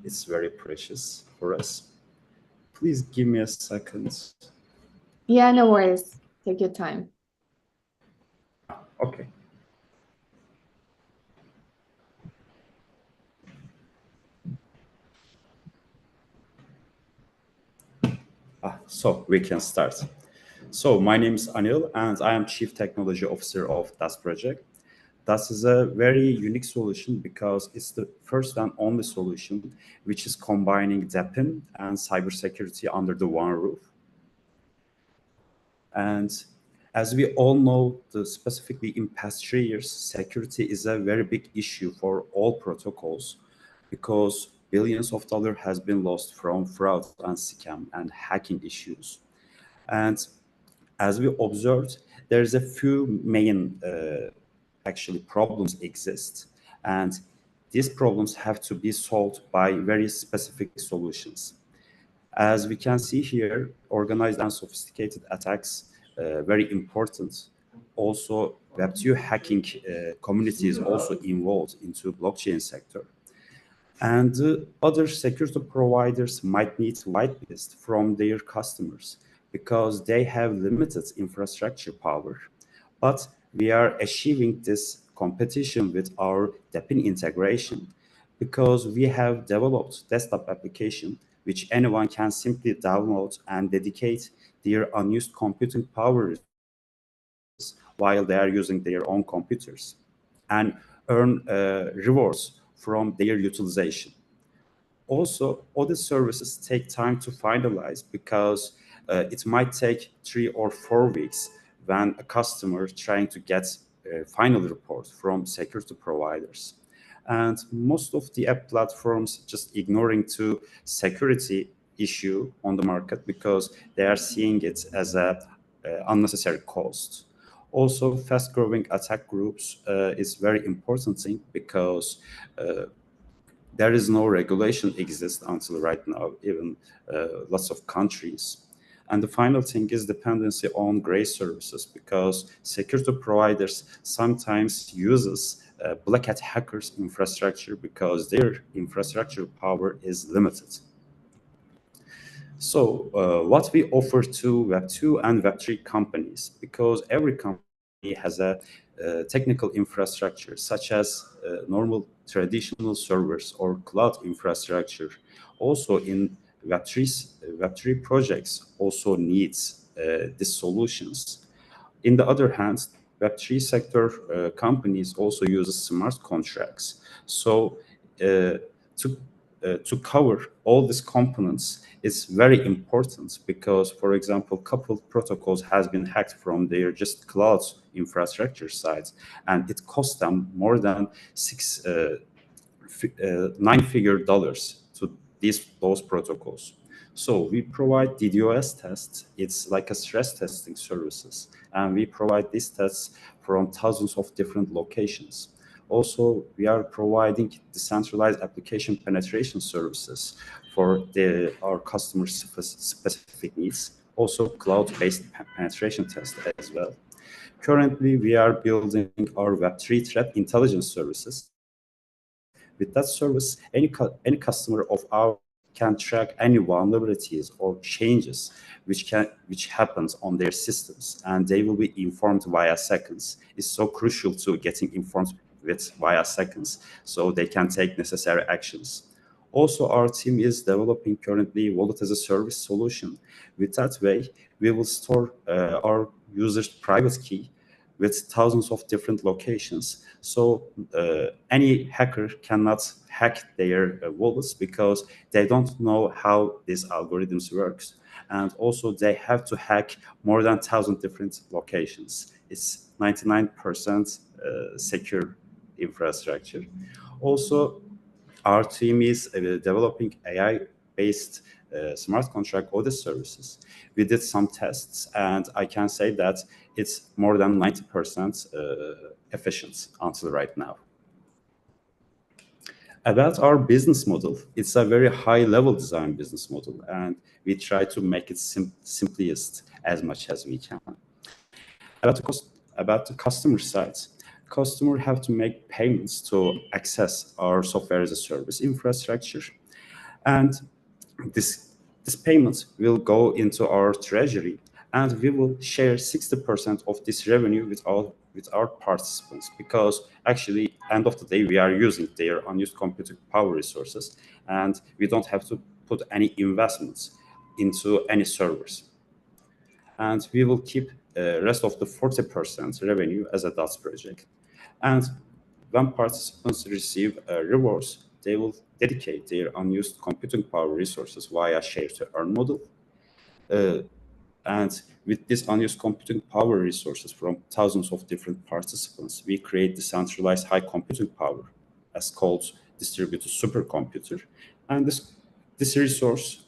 It's very precious for us. Please give me a second. Yeah, no worries. Take your time. Okay. So we can start. So my name is Anil, and I am Chief Technology Officer of DAS project. DAS is a very unique solution because it's the first and only solution which is combining DEPIN and cybersecurity under the one roof. And as we all know, specifically in past 3 years, security is a very big issue for all protocols because billions of dollars has been lost from fraud and scam and hacking issues. And as we observed, there's a few main actually problems exist, and these problems have to be solved by very specific solutions. As we can see here, organized and sophisticated attacks, very important. Also, Web2 hacking community is also involved into blockchain sector. And other security providers might need whitelist from their customers because they have limited infrastructure power. But we are achieving this competition with our DEPIN integration because we have developed desktop application which anyone can simply download and dedicate their unused computing power while they are using their own computers and earn rewards from their utilization. Also, audit services take time to finalize because it might take 3 or 4 weeks when a customer trying to get a final report from security providers. And most of the app platforms just ignoring to security issue on the market because they are seeing it as a unnecessary cost. Also, fast-growing attack groups is very important thing because there is no regulation exist until right now, even lots of countries. And the final thing is dependency on gray services because security providers sometimes uses black hat hackers infrastructure because their infrastructure power is limited. So what we offer to Web2 and Web3 companies, because every company has a technical infrastructure such as normal traditional servers or cloud infrastructure. Also in Web3 projects also needs these solutions. In the other hand, Web3 sector companies also use smart contracts. So to cover all these components is very important because, for example, couple protocols has been hacked from their just cloud infrastructure sides, and it cost them more than $9-figure to those protocols. So we provide DDoS tests. It's like a stress testing services, and we provide these tests from thousands of different locations. Also, we are providing decentralized application penetration services for our customers' specific needs. Also, cloud-based penetration tests as well. Currently, we are building our Web3 threat intelligence services. With that service, any customer of ours can track any vulnerabilities or changes which happens on their systems, and they will be informed via seconds. It's so crucial to getting informed via seconds so they can take necessary actions. Also, our team is developing currently wallet as a service solution. With that way, we will store our users' private key with thousands of different locations. So any hacker cannot hack their wallets because they don't know how these algorithms works. And also they have to hack more than 1,000 different locations. It's 99% secure infrastructure. Also, our team is developing AI-based smart contract audit services. We did some tests, and I can say that it's more than 90% efficient until right now. About our business model, it's a very high-level design business model, and we try to make it simplest as much as we can. About the customer side, customer have to make payments to access our software as a service infrastructure, and this payment will go into our treasury, and we will share 60% of this revenue with our participants, because actually end of the day we are using their unused computing power resources, and we don't have to put any investments into any servers. And we will keep rest of the 40% revenue as a DOTS project. And when participants receive rewards, they will dedicate their unused computing power resources via share-to-earn model. And with this unused computing power resources from thousands of different participants, we create decentralized high computing power, as called distributed supercomputer. And this resource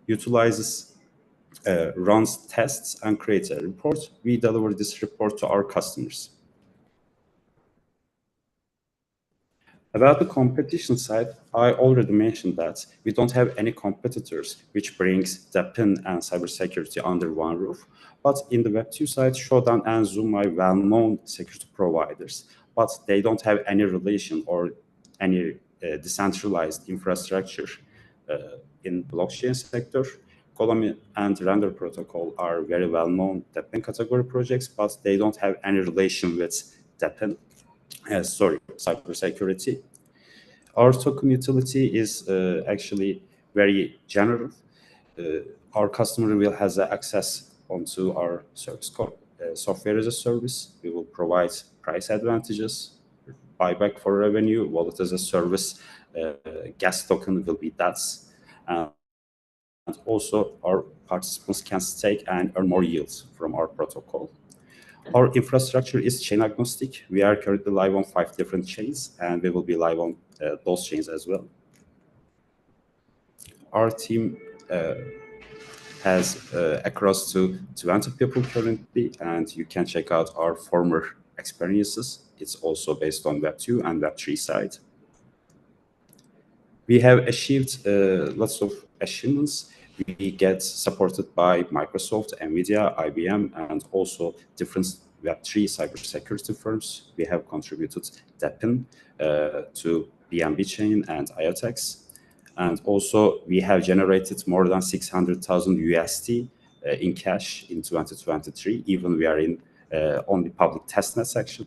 utilizes runs tests and creates a report. We deliver this report to our customers. About the competition side, I already mentioned that we don't have any competitors which brings DePIN and cybersecurity under one roof. But in the Web2 side, Shodan and Zoom are well-known security providers, but they don't have any relation or any decentralized infrastructure in blockchain sector. Column and Render Protocol are very well-known DePIN category projects, but they don't have any relation with DePIN, cybersecurity. Our token utility is actually very general. Our customer will have access onto our service software as a service. We will provide price advantages, buyback for revenue, wallet as a service, gas token will be DATS. And also our participants can stake and earn more yields from our protocol. Our infrastructure is chain agnostic. We are currently live on 5 different chains, and we will be live on those chains as well. Our team has across to 20 people currently, and you can check out our former experiences. It's also based on Web2 and Web3 side. We have achieved lots of achievements. We get supported by Microsoft, NVIDIA, IBM, and also different Web3 cybersecurity firms. We have contributed DePIN to BNB chain and IOTEX. And also we have generated more than 600,000 USD in cash in 2023, even we are in only public testnet section.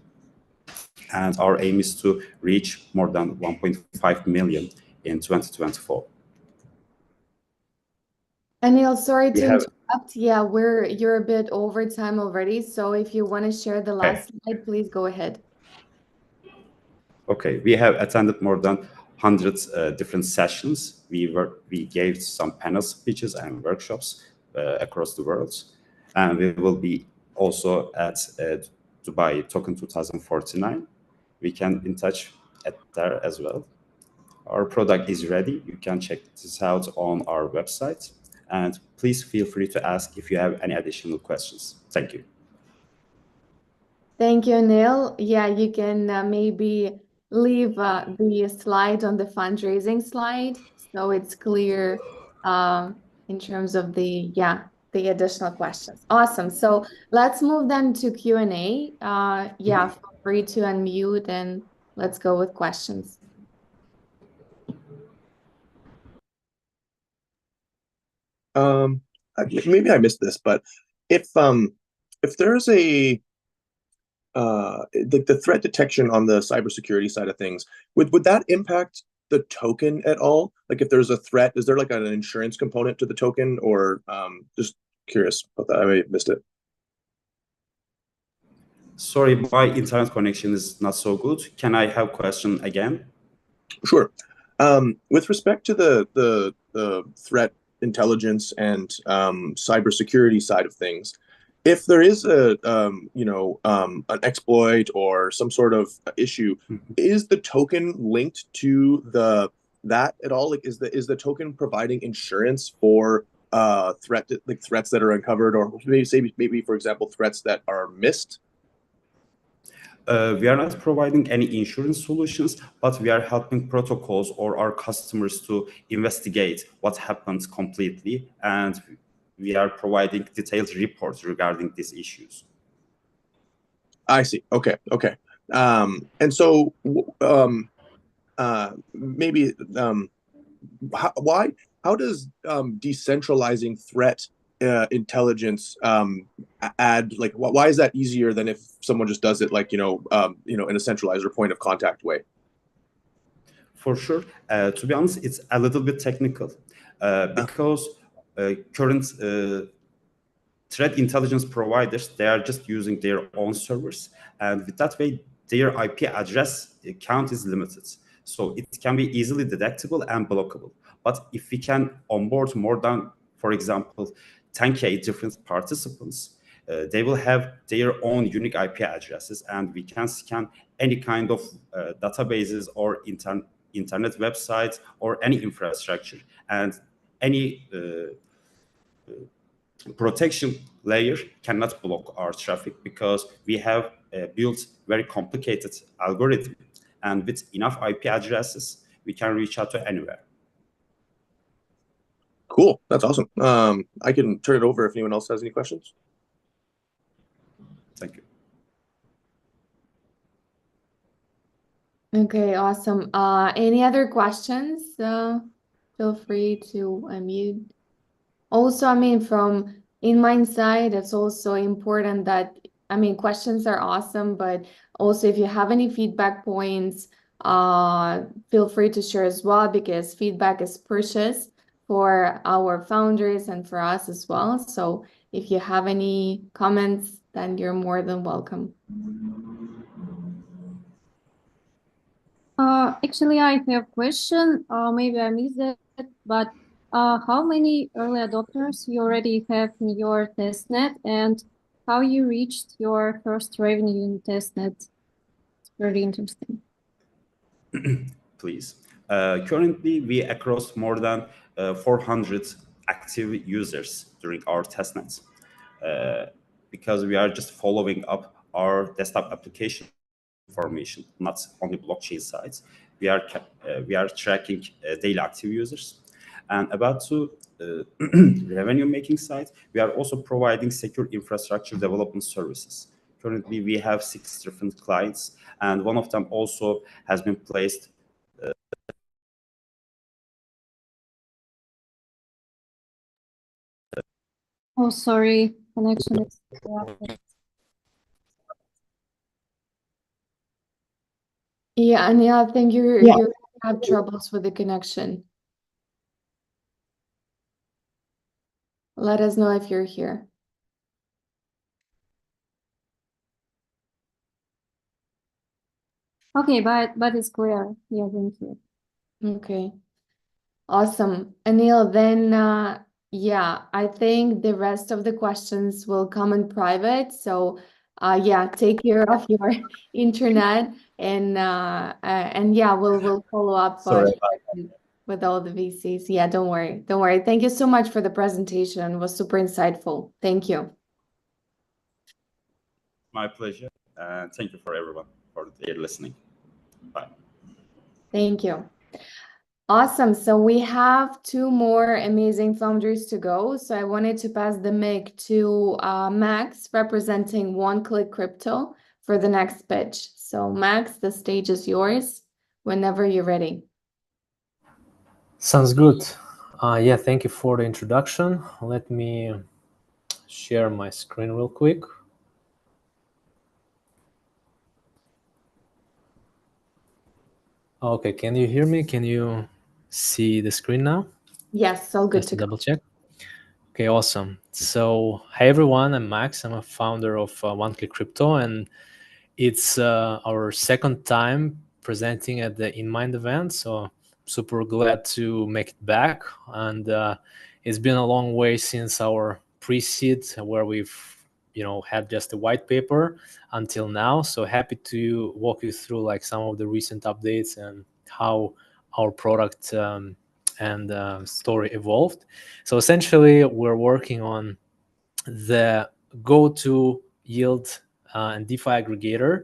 And our aim is to reach more than 1.5 million in 2024. Anil, sorry to interrupt. Yeah, you're a bit over time already. So if you want to share the last slide, please go ahead. Okay, we have attended more than 100 different sessions. We gave some panel speeches and workshops across the world. And we will be also at Dubai Token 2049. We can in touch at there as well. Our product is ready. You can check this out on our website. And please feel free to ask if you have any additional questions. Thank you. Thank you, Anil. Yeah, you can maybe leave the slide on the fundraising slide, so it's clear in terms of the additional questions. Awesome. So let's move then to Q&A. Yeah, feel free to unmute and let's go with questions. Maybe I missed this, but if there's a the threat detection on the cybersecurity side of things, would that impact the token at all? Like if there's a threat, is there like an insurance component to the token, or just curious about that? I may have missed it. Sorry, my internet connection is not so good. Can I have question again? Sure. With respect to the threat intelligence and cybersecurity side of things, if there is an an exploit or some sort of issue, is the token linked to that at all? Like, is the token providing insurance for threats that are uncovered, or maybe for example threats that are missed? We are not providing any insurance solutions, but we are helping protocols or our customers to investigate what happened completely, and we are providing detailed reports regarding these issues. I see. Okay. And so maybe how does decentralizing threat intelligence add, like, why is that easier than if someone just does it like in a centralized or point of contact way? For sure. To be honest, it's a little bit technical because current threat intelligence providers, they are just using their own servers, and with that way their IP address count is limited, so it can be easily detectable and blockable. But if we can onboard more than, for example, 10K different participants, they will have their own unique IP addresses, and we can scan any kind of databases or internet websites or any infrastructure, and any protection layer cannot block our traffic, because we have built very complicated algorithm, and with enough IP addresses we can reach out to anywhere. Cool, that's awesome. I can turn it over if anyone else has any questions. Thank you. Okay, awesome. Any other questions? Feel free to unmute. Also, I mean, from InnMind side, it's also important that, I mean, questions are awesome, but also if you have any feedback points, feel free to share as well, because feedback is precious for our founders and for us as well. So if you have any comments, then you're more than welcome. Actually, I have a question. Maybe I missed it, but how many early adopters you already have in your testnet, and how you reached your first revenue in testnet? It's very interesting. Please. Currently, we across more than 400 active users during our testnets, because we are just following up our desktop application information, not only blockchain sites. We are tracking daily active users. And about to revenue making side, we are also providing secure infrastructure development services. Currently, we have 6 different clients, and one of them also has been placed. Oh, sorry, connection is interrupted. Yeah, and yeah, I think you have troubles with the connection. Let us know if you're here. Okay, but it's clear. Yeah, thank you. Okay, awesome. Anil, then yeah, I think the rest of the questions will come in private. So yeah, take care of your internet, and yeah, we'll follow up with all the VCs. Yeah, don't worry. Thank you so much for the presentation. It was super insightful. Thank you. My pleasure. And thank you for everyone for their listening. Bye. Thank you. Awesome. So we have 2 more amazing founders to go. So I wanted to pass the mic to Max, representing OneClickCrypto, for the next pitch. So Max, the stage is yours whenever you're ready. Sounds good. Yeah, thank you for the introduction. Let me share my screen real quick. Okay, can you hear me? Can you see the screen now? Yes, all good Just to go. double check. Okay, awesome. So, hi everyone, I'm Max. I'm a founder of OneClickCrypto, and it's our second time presenting at the InnMind event. So, super glad to make it back. And it's been a long way since our pre-seed, where we've had just a white paper until now. So happy to walk you through like some of the recent updates and how our product and story evolved. So essentially, we're working on the go-to yield and DeFi aggregator,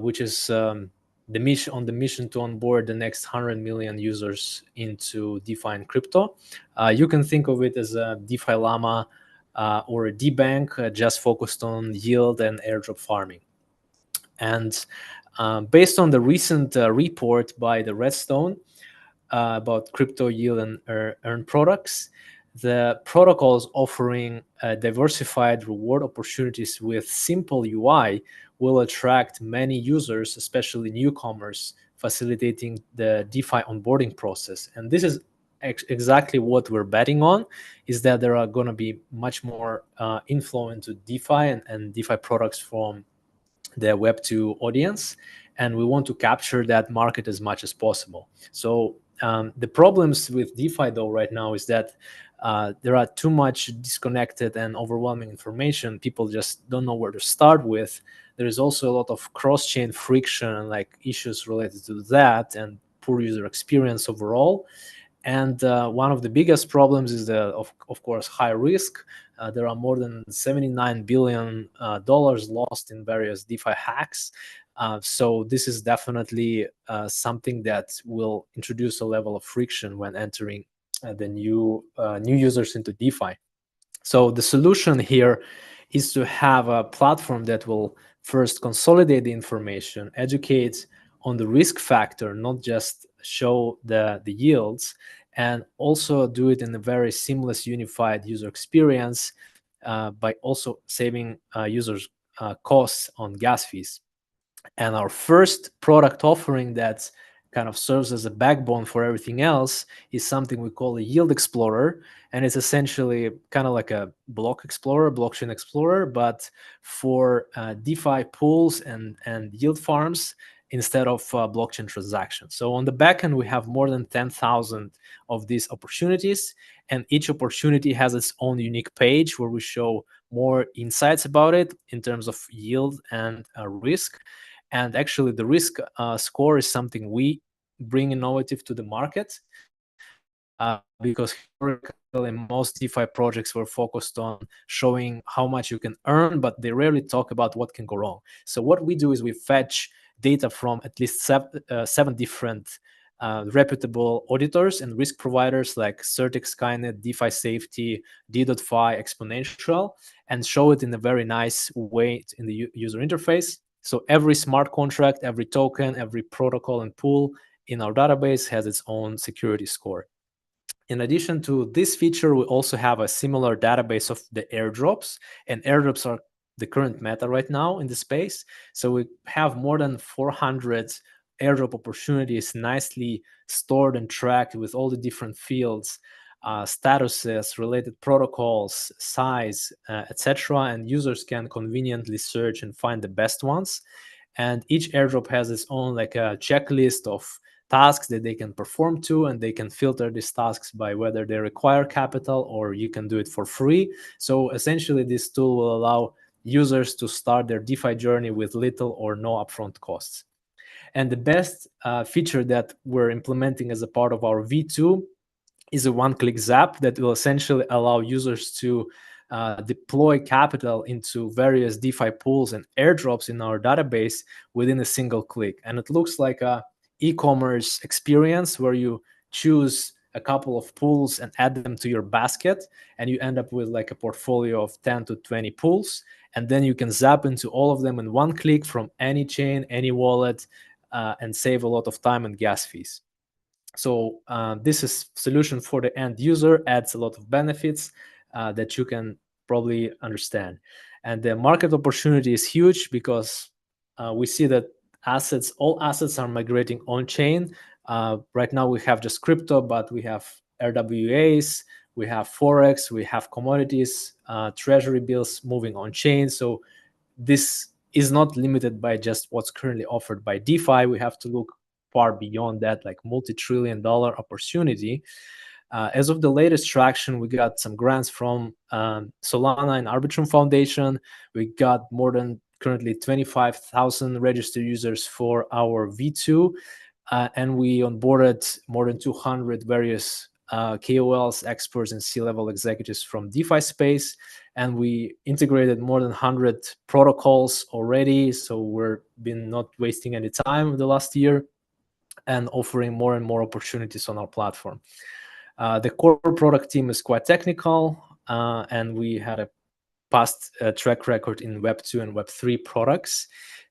which is the mission to onboard the next 100 million users into DeFi and crypto. You can think of it as a DeFi Llama or a D-Bank, just focused on yield and airdrop farming. And based on the recent report by the Redstone about crypto yield and earn products, the protocols offering diversified reward opportunities with simple UI will attract many users, especially newcomers, facilitating the DeFi onboarding process. And this is exactly what we're betting on, is that there are going to be much more inflow into DeFi and DeFi products from the Web2 audience, and we want to capture that market as much as possible. So the problems with DeFi though right now is that there are too much disconnected and overwhelming information. People just don't know where to start with. There is also a lot of cross-chain friction and like issues related to that and poor user experience overall. And one of the biggest problems is of course, high risk. There are more than $79 billion lost in various DeFi hacks. So this is definitely something that will introduce a level of friction when entering the new users into DeFi. So the solution here is to have a platform that will first consolidate the information, educate on the risk factor, not just show the yields, and also do it in a very seamless, unified user experience by also saving users costs on gas fees. And our first product offering that kind of serves as a backbone for everything else is something we call a Yield Explorer. And it's essentially kind of like a block explorer, blockchain explorer, but for DeFi pools and yield farms instead of blockchain transactions. So on the back end, we have more than 10,000 of these opportunities, and each opportunity has its own unique page where we show more insights about it in terms of yield and risk. And actually, the risk score is something we bring innovative to the market because historically most DeFi projects were focused on showing how much you can earn, but they rarely talk about what can go wrong. So what we do is we fetch data from at least seven different reputable auditors and risk providers like THXNET, DeFi Safety, D.Fi, Exponential, and show it in a very nice way in the user interface. So every smart contract, every token, every protocol and pool in our database has its own security score. In addition to this feature, we also have a similar database of the airdrops, and airdrops are the current meta right now in the space. So we have more than 400 airdrop opportunities nicely stored and tracked with all the different fields, statuses, related protocols, size, etc. And users can conveniently search and find the best ones. And each airdrop has its own like a checklist of tasks that they can perform to, and they can filter these tasks by whether they require capital or you can do it for free. So essentially, this tool will allow users to start their DeFi journey with little or no upfront costs. And the best feature that we're implementing as a part of our V2 is a one-click zap that will essentially allow users to deploy capital into various DeFi pools and airdrops in our database within a single click. And it looks like a e-commerce experience where you choose a couple of pools and add them to your basket, and you end up with like a portfolio of 10 to 20 pools, and then you can zap into all of them in one click from any chain, any wallet, and save a lot of time and gas fees. So this is solution for the end user, adds a lot of benefits that you can probably understand. And the market opportunity is huge because we see that all assets are migrating on chain. Right now we have just crypto, but we have RWAs, we have Forex, we have commodities, treasury bills moving on chain. So this is not limited by just what's currently offered by DeFi. We have to look far beyond that, like multi-trillion-dollar opportunity. As of the latest traction, we got some grants from Solana and Arbitrum Foundation. We got more than currently 25,000 registered users for our V2, and we onboarded more than 200 various KOLs, experts, and C-level executives from DeFi space, and we integrated more than 100 protocols already, so we've been not wasting any time the last year and offering more and more opportunities on our platform. The core product team is quite technical, and we had a past track record in Web2 and Web3 products.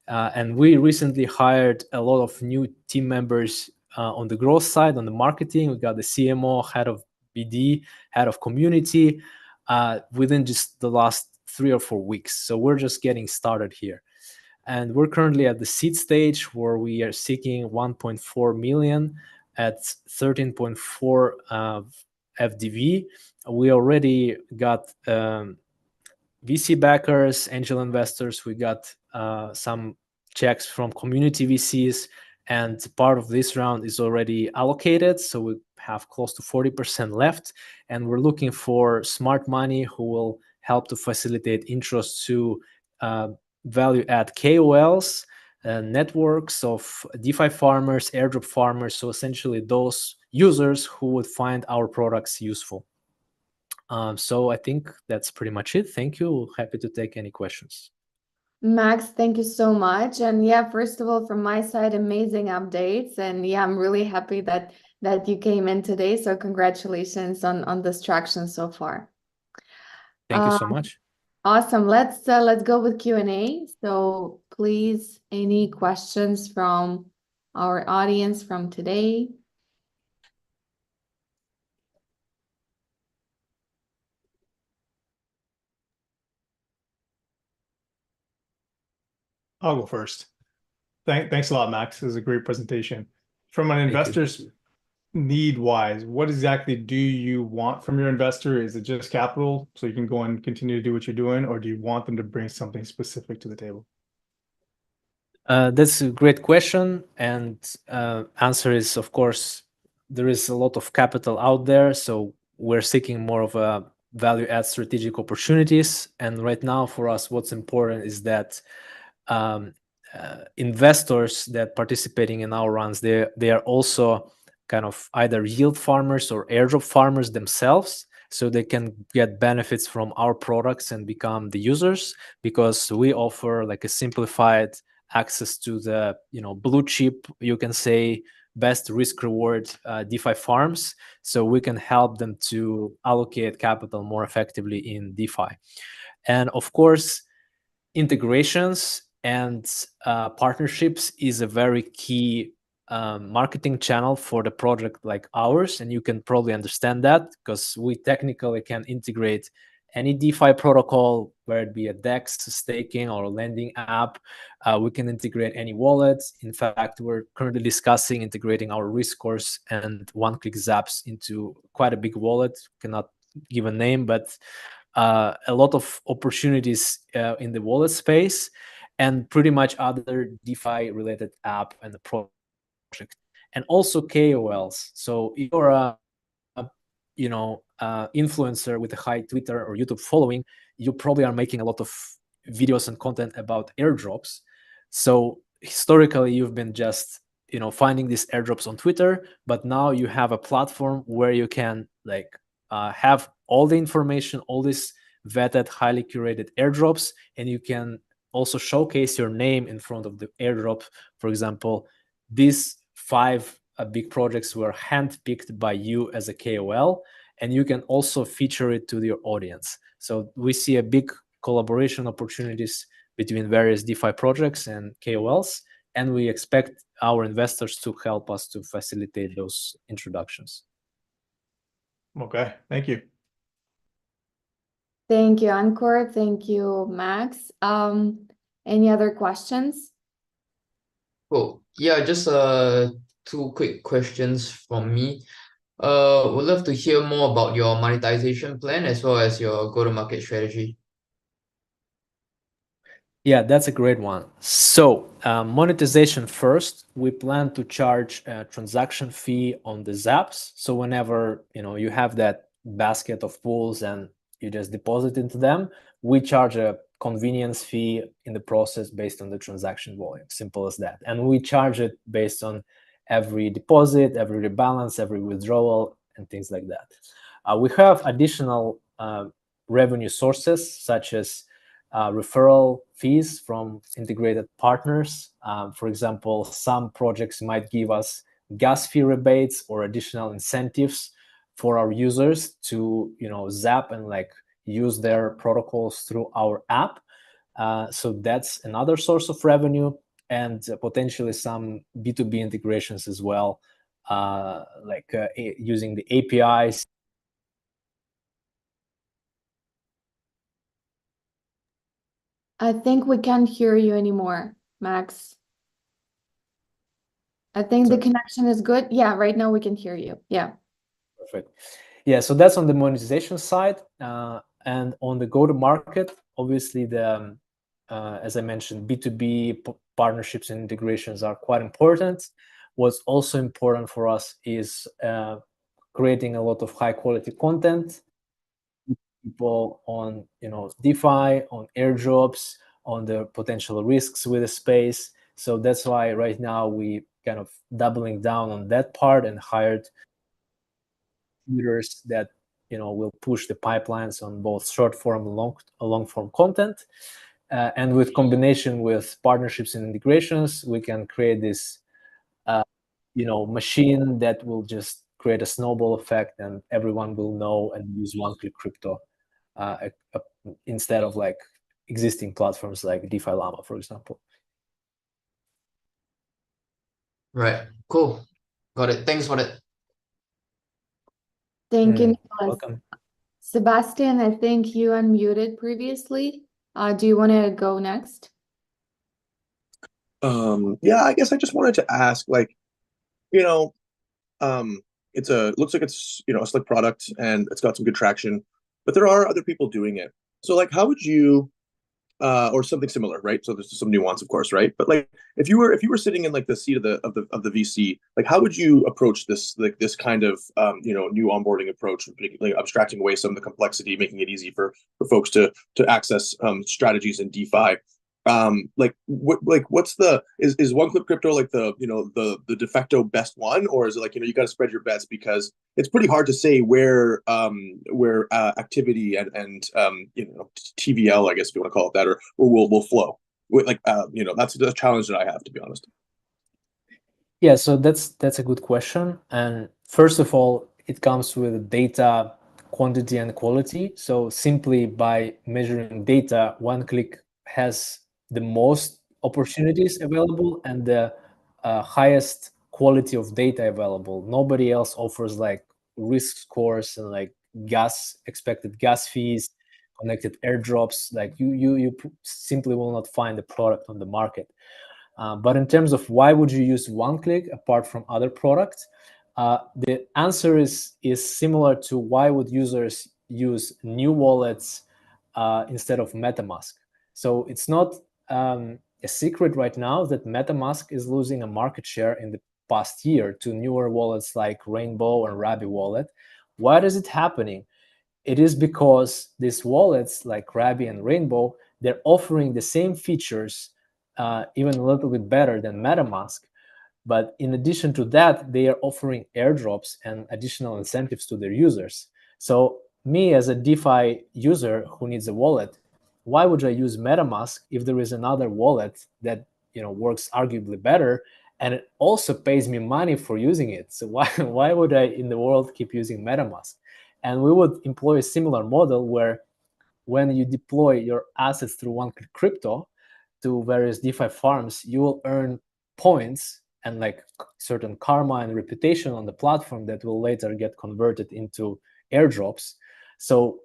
And we recently hired a lot of new team members on the growth side, on the marketing. We got the CMO, head of BD, head of community within just the last 3 or 4 weeks. So we're just getting started here. And we're currently at the seed stage where we are seeking 1.4 million at 13.4 FDV. We already got VC backers, angel investors. We got some checks from community VCs, and part of this round is already allocated. So we have close to 40% left, and we're looking for smart money who will help to facilitate interest to value add KOLs, networks of DeFi farmers, airdrop farmers. So essentially those users who would find our products useful. So I think that's pretty much it. Thank you. Happy to take any questions. Max, thank you so much. And yeah, first of all, from my side, amazing updates. And yeah, I'm really happy that you came in today. So congratulations on this traction so far. Thank you so much. Awesome. Let's go with Q&A. So please, any questions from our audience from today? I'll go first. Thanks a lot, Max. This is a great presentation. From an investor's need-wise, what exactly do you want from your investor? Is it just capital so you can go and continue to do what you're doing, or do you want them to bring something specific to the table? That's a great question. And answer is, of course, there is a lot of capital out there. So we're seeking more of a value-add strategic opportunities. And right now for us, what's important is that investors that participating in our runs, they are also kind of either yield farmers or airdrop farmers themselves, so they can get benefits from our products and become the users, because we offer like a simplified access to the blue chip, you can say, best risk reward DeFi farms, so we can help them to allocate capital more effectively in DeFi. And of course, integrations and partnerships is a very key marketing channel for the project like ours, and you can probably understand that because we technically can integrate any DeFi protocol, whether it be a DEX, staking, or a lending app. We can integrate any wallets. In fact, we're currently discussing integrating our Riscourse and one-click Zaps into quite a big wallet. Cannot give a name, but a lot of opportunities in the wallet space, and pretty much other DeFi related app and the project, and also KOLs. So if you're a influencer with a high Twitter or YouTube following, you probably are making a lot of videos and content about airdrops. So historically, you've been just finding these airdrops on Twitter, but now you have a platform where you can have all the information, all these vetted, highly curated airdrops, and you can also showcase your name in front of the airdrop. For example, these 5 big projects were handpicked by you as a KOL, and you can also feature it to your audience. So we see a big collaboration opportunities between various DeFi projects and KOLs, and we expect our investors to help us to facilitate those introductions. Okay, thank you. Thank you, Ankur. Thank you, Max. Any other questions? Cool. Yeah, just 2 quick questions from me. Would love to hear more about your monetization plan as well as your go-to-market strategy. Yeah, that's a great one. So monetization first, we plan to charge a transaction fee on the Zaps. So whenever you have that basket of pools and you just deposit into them, we charge a convenience fee in the process based on the transaction volume. Simple as that. And we charge it based on every deposit, every rebalance, every withdrawal, and things like that. We have additional revenue sources such as referral fees from integrated partners. For example, some projects might give us gas fee rebates or additional incentives for our users to zap and use their protocols through our app. So that's another source of revenue, and potentially some B2B integrations as well, like using the APIs. I think we can't hear you anymore, Max. I think the connection is good. Yeah, right now we can hear you. Yeah. Perfect. Yeah, so that's on the monetization side. And on the go-to-market, obviously, as I mentioned, B2B partnerships and integrations are quite important. What's also important for us is creating a lot of high-quality content, people on DeFi, on airdrops, on the potential risks with the space. So that's why right now we kind of doubling down on that part and hired leaders that will push the pipelines on both short form and long form content. And with combination with partnerships and integrations, we can create this machine that will just create a snowball effect, and everyone will know and use one-click crypto instead of like existing platforms like DeFi Llama, for example. Right. Cool. Got it. Thanks for that. Thank you, Nicholas. Welcome. Sebastian, I think you unmuted previously. Do you want to go next? Yeah, I guess I just wanted to ask, like, looks like it's a slick product and it's got some good traction, but there are other people doing it. So like, how would you or something similar, right? So there's some nuance, of course, right? But like, if you were sitting in like the seat of the VC, like, how would you approach this kind of new onboarding approach, like abstracting away some of the complexity, making it easy for folks to access strategies in DeFi? What's is one-click crypto like the de facto best one, or is it like you got to spread your bets, because it's pretty hard to say where activity and TVL, I guess if you want to call it that, or will flow. That's the challenge that I have, to be honest. Yeah, so that's a good question. And first of all, it comes with data quantity and quality. So simply by measuring data, one-click has the most opportunities available and the highest quality of data available. Nobody else offers like risk scores and like expected gas fees, connected airdrops. Like you simply will not find the product on the market. But in terms of why would you use one-click apart from other products, the answer is similar to why would users use new wallets instead of MetaMask. So it's not a secret right now that MetaMask is losing a market share in the past year to newer wallets like Rainbow and Rabi wallet. Why is it happening? It is because these wallets like Rabi and Rainbow, they're offering the same features, even a little bit better than MetaMask. But in addition to that, they are offering airdrops and additional incentives to their users. So me as a DeFi user who needs a wallet, why would I use MetaMask if there is another wallet that works arguably better, and it also pays me money for using it? So why would I in the world keep using MetaMask? And we would employ a similar model where when you deploy your assets through one-click crypto to various DeFi farms, you will earn points and like certain karma and reputation on the platform that will later get converted into airdrops. So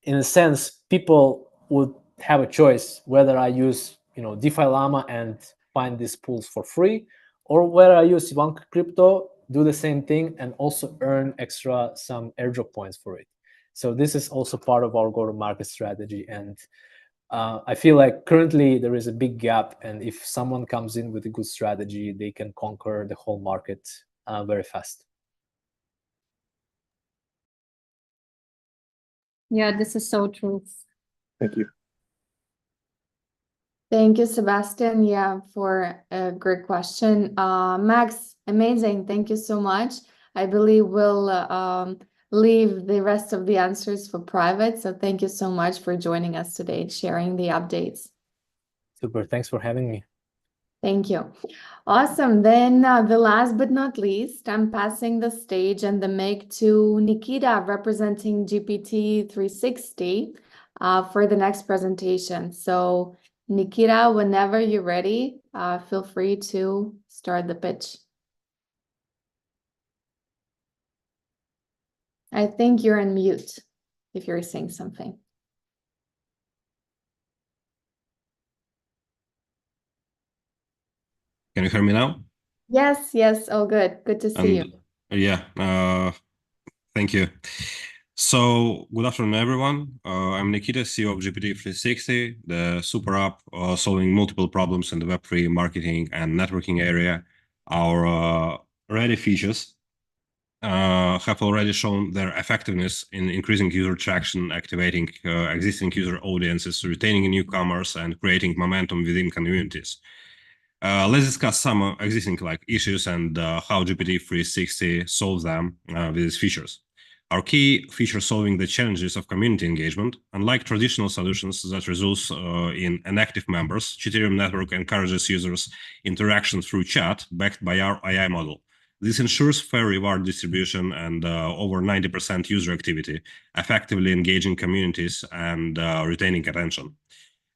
in a sense, people would have a choice whether I use DeFi Llama and find these pools for free, or whether I use one-click crypto, do the same thing, and also earn extra some airdrop points for it. So this is also part of our go-to-market strategy. And I feel like currently there is a big gap, and if someone comes in with a good strategy, they can conquer the whole market very fast. Yeah, this is so true. Thank you. Thank you, Sebastian. Yeah, for a great question. Max, amazing. Thank you so much. I believe we'll leave the rest of the answers for private. So thank you so much for joining us today, sharing the updates. Super. Thanks for having me. Thank you. Awesome. Then the last but not least, I'm passing the stage and the mic to Nikita, representing GPT 360. for the next presentation. So Nikita, whenever you're ready, feel free to start the pitch. I think you're on mute if you're saying something. Can you hear me now? Yes, all good. Good to see you. Yeah, thank you. So, good afternoon, everyone. I'm Nikita, CEO of GPT-360, the super app solving multiple problems in the Web3 marketing and networking area. Our ready features have already shown their effectiveness in increasing user traction, activating existing user audiences, retaining newcomers, and creating momentum within communities. Let's discuss some existing issues and how GPT-360 solves them with these features. Our key feature solving the challenges of community engagement. Unlike traditional solutions that results in inactive members, Ethereum network encourages users interaction through chat backed by our AI model. This ensures fair reward distribution and over 90% user activity, effectively engaging communities and retaining attention.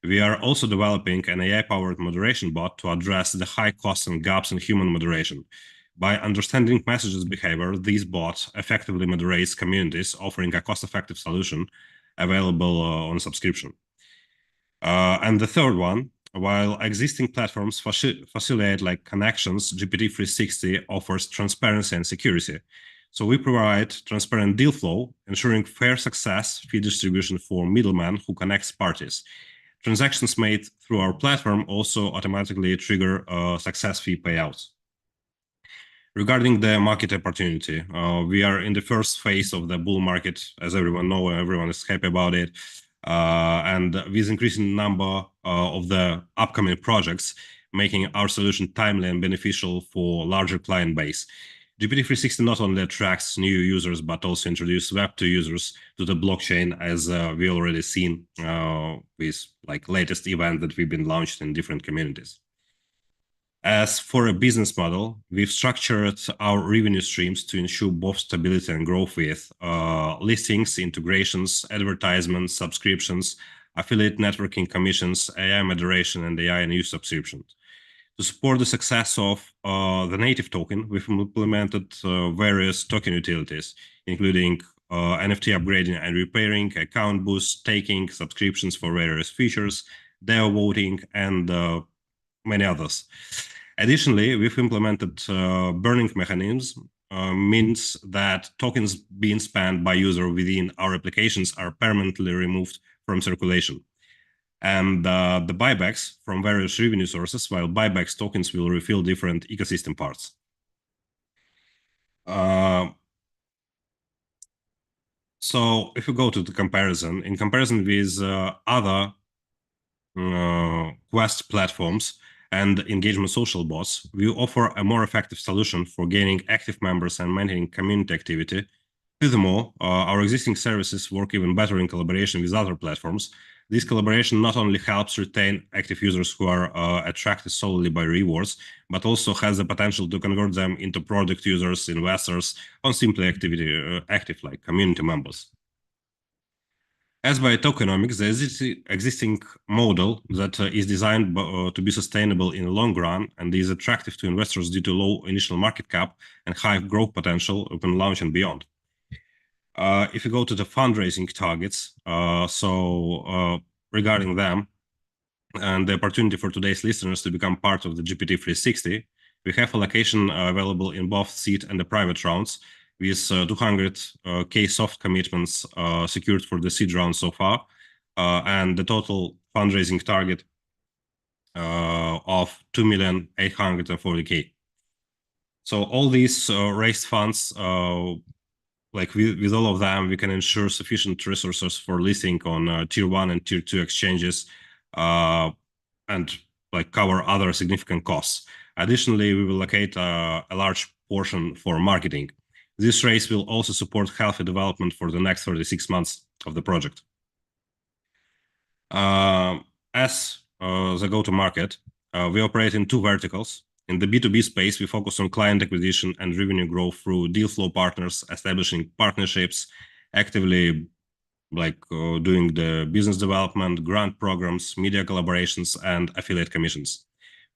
We are also developing an AI-powered moderation bot to address the high costs and gaps in human moderation. By understanding messages behavior, this bot effectively moderates communities, offering a cost-effective solution available on subscription. And the third one, while existing platforms facilitate connections, GPT-360 offers transparency and security. So we provide transparent deal flow, ensuring fair success fee distribution for middlemen who connects parties. Transactions made through our platform also automatically trigger success fee payouts. Regarding the market opportunity, we are in the first phase of the bull market, as everyone knows, everyone is happy about it. And with increasing number of the upcoming projects, making our solution timely and beneficial for larger client base. GPT-360 not only attracts new users, but also introduces Web2 users to the blockchain, as we already seen with latest event that we've been launched in different communities. As for a business model, we've structured our revenue streams to ensure both stability and growth with listings, integrations, advertisements, subscriptions, affiliate networking commissions, AI moderation, and AI and use subscriptions. To support the success of the native token, we've implemented various token utilities, including NFT upgrading and repairing, account boost, staking, subscriptions for various features, DAO voting, and many others. Additionally, we've implemented burning mechanisms, means that tokens being spent by user within our applications are permanently removed from circulation. And the buybacks from various revenue sources, while buybacks tokens will refill different ecosystem parts. So if you go to the comparison, in comparison with other Quest platforms and engagement social bots, we offer a more effective solution for gaining active members and maintaining community activity. Furthermore, our existing services work even better in collaboration with other platforms. This collaboration not only helps retain active users who are attracted solely by rewards, but also has the potential to convert them into product users, investors, or simply active like community members. As by tokenomics, the existing model that is designed to be sustainable in the long run and is attractive to investors due to low initial market cap and high growth potential upon launch and beyond. If you go to the fundraising targets, regarding them and the opportunity for today's listeners to become part of the GPT-360, we have allocation available in both seed and the private rounds, with 200K soft commitments secured for the seed round so far, and the total fundraising target of 2,840K. So all these raised funds, with all of them, we can ensure sufficient resources for listing on tier 1 and tier 2 exchanges, and cover other significant costs. Additionally, we will allocate a large portion for marketing. This raise will also support healthy development for the next 36 months of the project. As the go-to-market, we operate in two verticals. In the B2B space, we focus on client acquisition and revenue growth through deal flow partners, establishing partnerships, actively like doing the business development, grant programs, media collaborations, and affiliate commissions.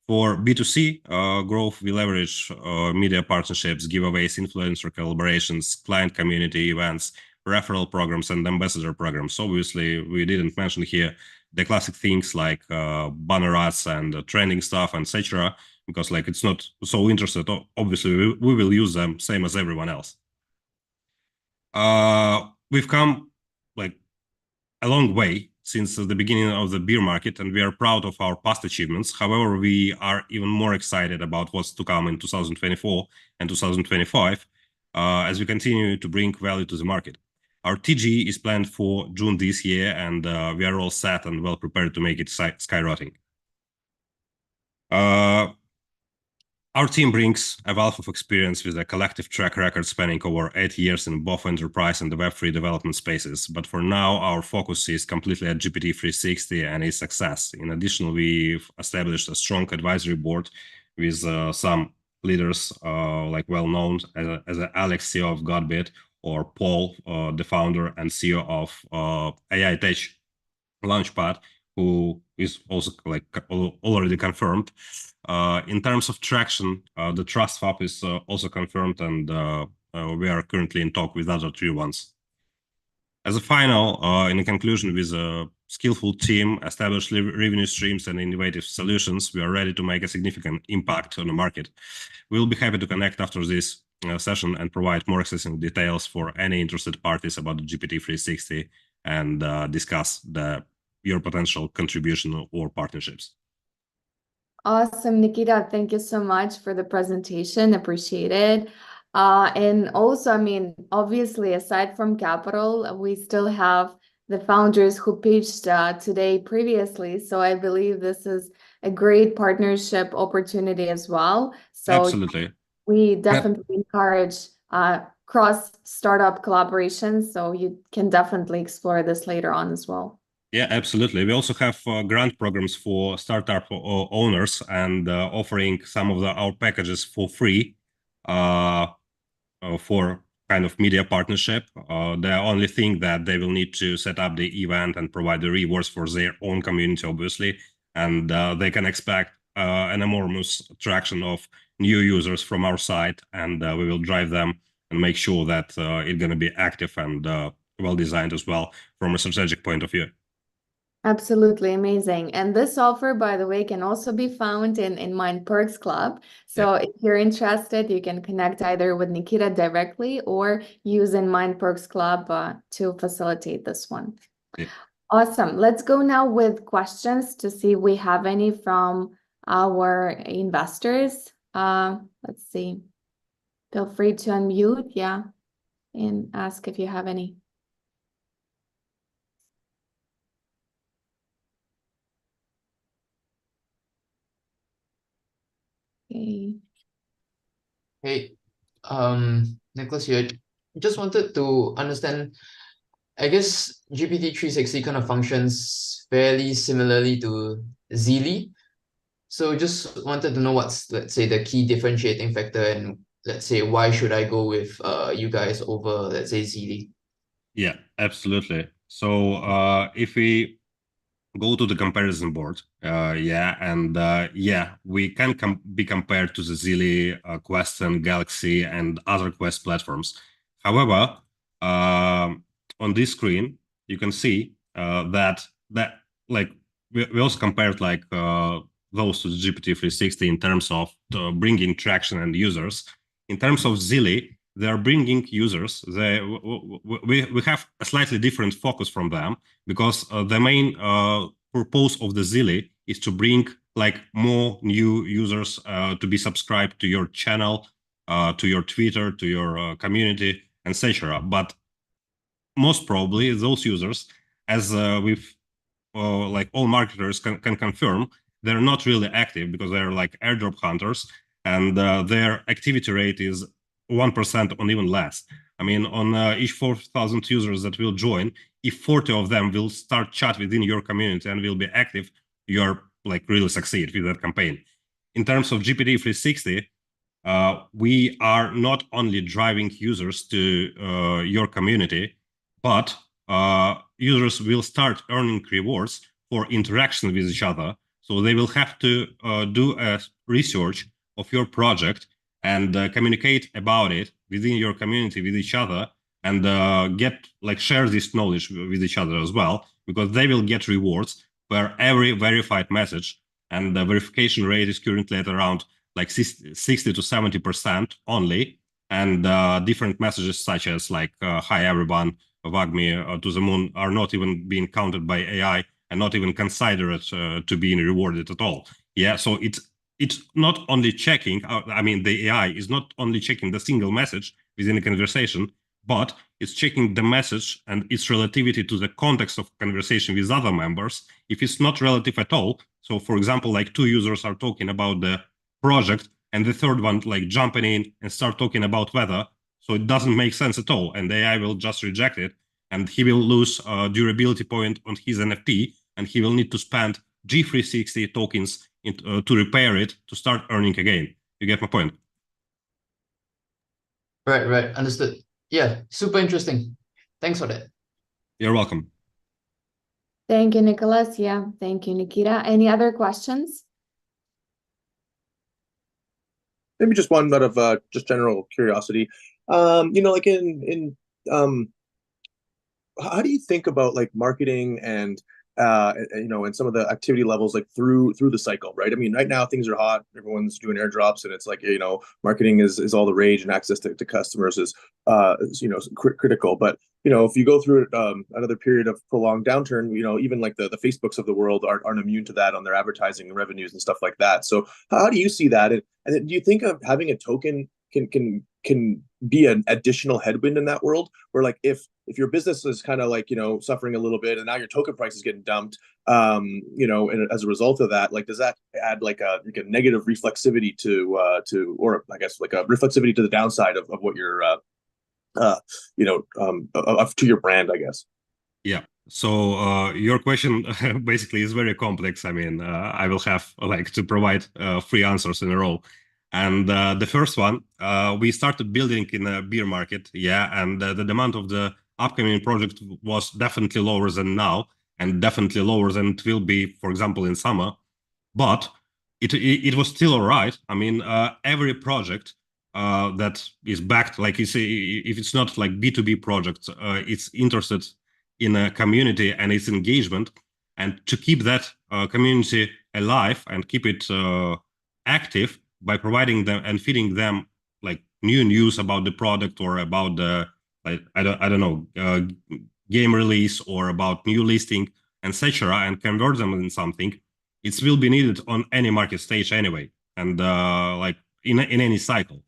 For B2C growth, we leverage media partnerships, giveaways, influencer collaborations, client community events, referral programs, and ambassador programs. Obviously, we didn't mention here the classic things like banner ads and trending stuff, etc., because like it's not so interested. Obviously, we will use them same as everyone else. We've come like a long way since the beginning of the beer market, and we are proud of our past achievements. However, we are even more excited about what's to come in 2024 and 2025 as we continue to bring value to the market. Our TG is planned for June this year, and we are all set and well prepared to make it skyrocketing. Our team brings a wealth of experience with a collective track record spanning over 8 years in both enterprise and the Web3 development spaces. But for now, our focus is completely at GPT-360 and its success. In addition, we've established a strong advisory board with some leaders like well-known as Alex, CEO of Godbit, or Paul, the founder and CEO of AI Tech Launchpad, who is also like already confirmed. In terms of traction, the Trust Hub is also confirmed, and we are currently in talk with other 3 ones. As a final, in a conclusion, with a skillful team, established revenue streams, and innovative solutions, we are ready to make a significant impact on the market. We'll be happy to connect after this session and provide more accessible details for any interested parties about the GPT-360 and discuss your potential contribution or partnerships. Awesome, Nikita. Thank you so much for the presentation. Appreciate it. And also, I mean, obviously, aside from capital, we still have the founders who pitched today previously. So I believe this is a great partnership opportunity as well. So absolutely, we definitely encourage cross startup collaborations. So you can definitely explore this later on as well. Yeah, absolutely. We also have grant programs for startup owners and offering some of our packages for free for kind of media partnership. The only thing that they will need to set up the event and provide the rewards for their own community, obviously, and they can expect an enormous traction of new users from our site, and we will drive them and make sure that it's going to be active and well designed as well from a strategic point of view. Absolutely amazing. And this offer, by the way, can also be found in InnMind Perks Club. So if you're interested, you can connect either with Nikita directly or use InnMind Perks Club to facilitate this one. Awesome. Let's go now with questions to see if we have any from our investors. Let's see. Feel free to unmute, and ask if you have any. Hey, Nicholas here. Just wanted to understand, I guess GPT-360 kind of functions fairly similarly to Zeely. So just wanted to know what's, let's say, the key differentiating factor, and let's say, why should I go with you guys over, let's say, Zeely? Yeah, absolutely. So if we go to the comparison board, we can be compared to the Zeely, Quest, and Galaxy, and other Quest platforms. However, on this screen, you can see that like we also compared like those to the GPT-360 in terms of bringing traction and users. In terms of Zeely, they are bringing users. We have a slightly different focus from them, because the main purpose of the Zeely is to bring like more new users to be subscribed to your channel, to your Twitter, to your community, etc. But most probably those users, as with like all marketers can confirm, they're not really active because they're like airdrop hunters, and their activity rate is 1% or even less. I mean, on each 4,000 users that will join, if 40 of them will start chat within your community and will be active, you're like really succeed with that campaign. In terms of GPT-360, we are not only driving users to your community, but users will start earning rewards for interaction with each other. So they will have to do a research of your project and communicate about it within your community with each other, and share this knowledge with each other as well, because they will get rewards for every verified message. And the verification rate is currently at around like 60 to 70% only. And different messages such as hi everyone, Wagme to the moon are not even being counted by AI and not even considered to being rewarded at all. Yeah, so it's not only checking, the AI is not only checking the single message within a conversation, but it's checking the message and its relativity to the context of conversation with other members. If it's not relative at all, so for example, like two users are talking about the project and the third one like jumping in and start talking about weather, so it doesn't make sense at all, and the AI will just reject it, and he will lose a durability point on his NFT, and he will need to spend G360 tokens to repair it to start earning again. You get my point? Right, understood. Yeah, super interesting. Thanks for that. You're welcome. Thank you, Nicholas. Yeah, thank you, Nikita. Any other questions? Maybe just one out of just general curiosity. Like how do you think about like marketing and and some of the activity levels like through the cycle, right? I mean, right now things are hot, everyone's doing airdrops, and it's like, marketing is all the rage, and access to customers is critical. But if you go through another period of prolonged downturn, even like the Facebooks of the world aren't immune to that on their advertising revenues and stuff like that. So how do you see that? And do you think of having a token can be an additional headwind in that world, where like if your business is kind of like suffering a little bit, and now your token price is getting dumped, and as a result of that, like does that add like a negative reflexivity to or I guess like a reflexivity to the downside of what you're to your brand, I guess? Yeah. So your question basically is very complex. I mean, I will have to provide 3 answers in a row. And the first one, we started building in a bear market, and the demand of the upcoming project was definitely lower than now, and definitely lower than it will be, for example, in summer. But it was still all right. I mean, every project that is backed, like you say, if it's not like B2B project, it's interested in a community and its engagement, and to keep that community alive and keep it active by providing them and feeding them like new news about the product or about the game release or about new listing, etc., and convert them in something, it will be needed on any market stage anyway, and in any cycle.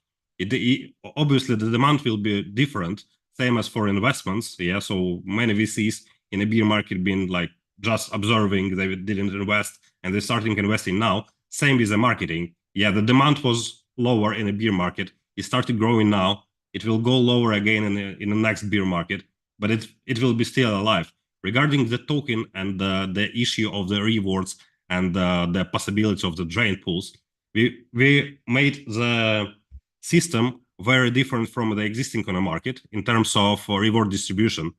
Obviously the demand will be different, same as for investments. So many VCs in a bear market been like just observing, they didn't invest, and they're starting investing now. Same with the marketing. The demand was lower in a bear market. It started growing now. It will go lower again in the next bear market, but it will be still alive. Regarding the token and the issue of the rewards and the possibility of the drain pools, we made the system very different from the existing on the market in terms of reward distribution.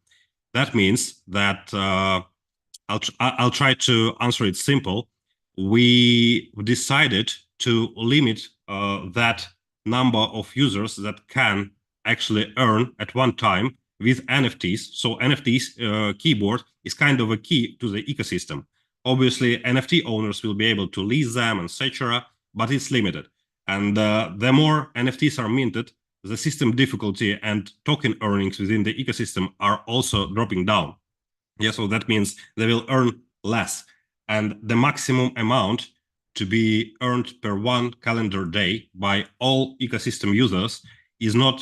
That means that I'll try to answer it simple. We decided to limit that number of users that can actually earn at one time with NFTs. So NFTs keyboard is kind of a key to the ecosystem. Obviously, NFT owners will be able to lease them, etc., but it's limited. And the more NFTs are minted, the system difficulty and token earnings within the ecosystem are also dropping down. So that means they will earn less. And the maximum amount to be earned per one calendar day by all ecosystem users is not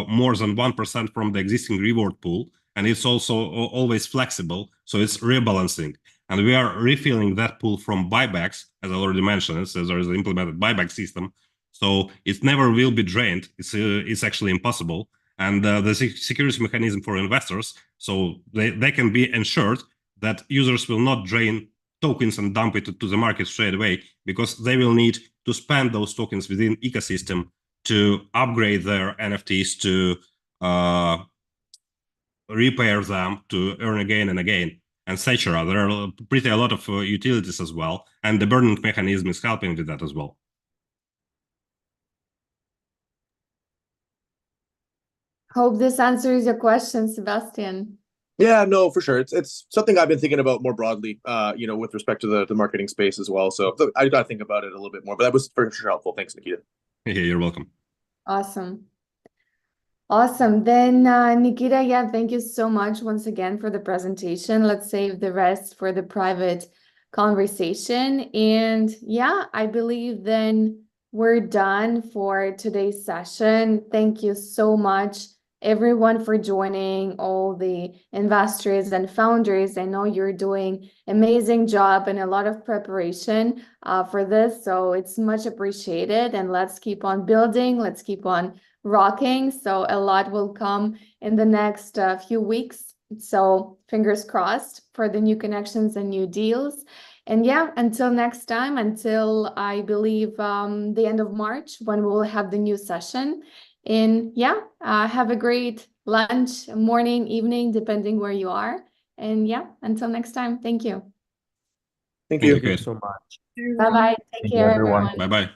more than 1% from the existing reward pool. And it's also always flexible, so it's rebalancing. And we are refilling that pool from buybacks, as I already mentioned, so there is an implemented buyback system. So it never will be drained. It's actually impossible. And the security mechanism for investors, so they can be ensured that users will not drain tokens and dump it to the market straight away, because they will need to spend those tokens within ecosystem to upgrade their NFTs to repair them to earn again and again, etc. There are pretty a lot of utilities as well, and the burning mechanism is helping with that as well. Hope this answers your question, Sebastian. Yeah, no, for sure. It's something I've been thinking about more broadly, with respect to the marketing space as well. So I got to think about it a little bit more, but that was for sure helpful. Thanks, Nikita. Yeah, you're welcome. Awesome. Awesome. Then, Nikita, yeah, thank you so much once again for the presentation. Let's save the rest for the private conversation. And yeah, I believe then we're done for today's session. Thank you so much, everyone, for joining, all the investors and founders. I know you're doing amazing job and a lot of preparation for this, so it's much appreciated. And let's keep on building. Let's keep on rocking. So a lot will come in the next few weeks. So fingers crossed for the new connections and new deals. And yeah, until next time, until I believe the end of March, when we'll have the new session. And yeah, have a great lunch, morning, evening, depending where you are. And yeah, until next time, thank you. Thank you. Thank you so much. Bye-bye. Take care, everyone. Bye-bye.